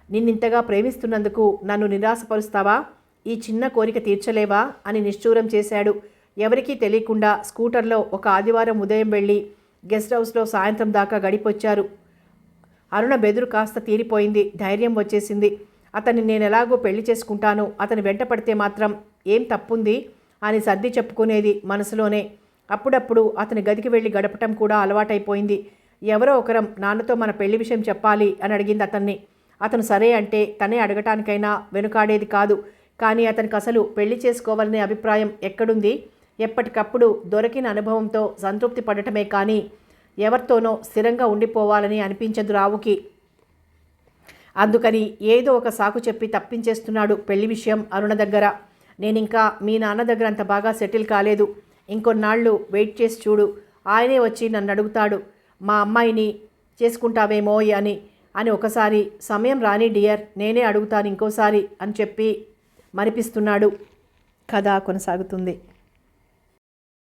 S1: నిన్నింతగా ప్రేమిస్తున్నందుకు నన్ను నిరాశపరుస్తావా? ఈ చిన్న కోరిక తీర్చలేవా అని నిష్ఠూరం చేశాడు. ఎవరికీ తెలియకుండా స్కూటర్లో ఒక ఆదివారం ఉదయం వెళ్ళి గెస్ట్ హౌస్లో సాయంత్రం దాకా గడిపొచ్చారు. అరుణ బెదురు కాస్త తీరిపోయింది. ధైర్యం వచ్చేసింది. అతన్ని నేను ఎలాగో పెళ్లి చేసుకుంటాను, అతని వెంట పడితే మాత్రం ఏం తప్పుంది అని సర్ది చెప్పుకునేది మనసులోనే. అప్పుడప్పుడు అతని గదికి వెళ్ళి గడపటం కూడా అలవాటైపోయింది. ఎవరో ఒకరం నాన్నతో మన పెళ్లి విషయం చెప్పాలి అని అడిగింది అతన్ని. అతను సరే అంటే తనే అడగటానికైనా వెనుకాడేది కాదు. కానీ అతనికి అసలు పెళ్లి చేసుకోవాలనే అభిప్రాయం ఎక్కడుంది? ఎప్పటికప్పుడు దొరికిన అనుభవంతో సంతృప్తి పడటమే కానీ ఎవరితోనో స్థిరంగా ఉండిపోవాలని అనిపించదు రావుకి. అందుకని ఏదో ఒక సాకు చెప్పి తప్పించేస్తున్నాడు పెళ్లి విషయం అరుణ దగ్గర. నేనింకా మీ నాన్న దగ్గర అంత బాగా సెటిల్ కాలేదు, ఇంకొన్నాళ్ళు వెయిట్ చేసి చూడు, ఆయనే వచ్చి నన్ను అడుగుతాడు మా అమ్మాయిని చేసుకుంటావేమో అని ఒకసారి సమయం రాని డియర్, నేనే అడుగుతాను ఇంకోసారి అని చెప్పి మరిపిస్తున్నాడు. కథ కొనసాగుతుంది.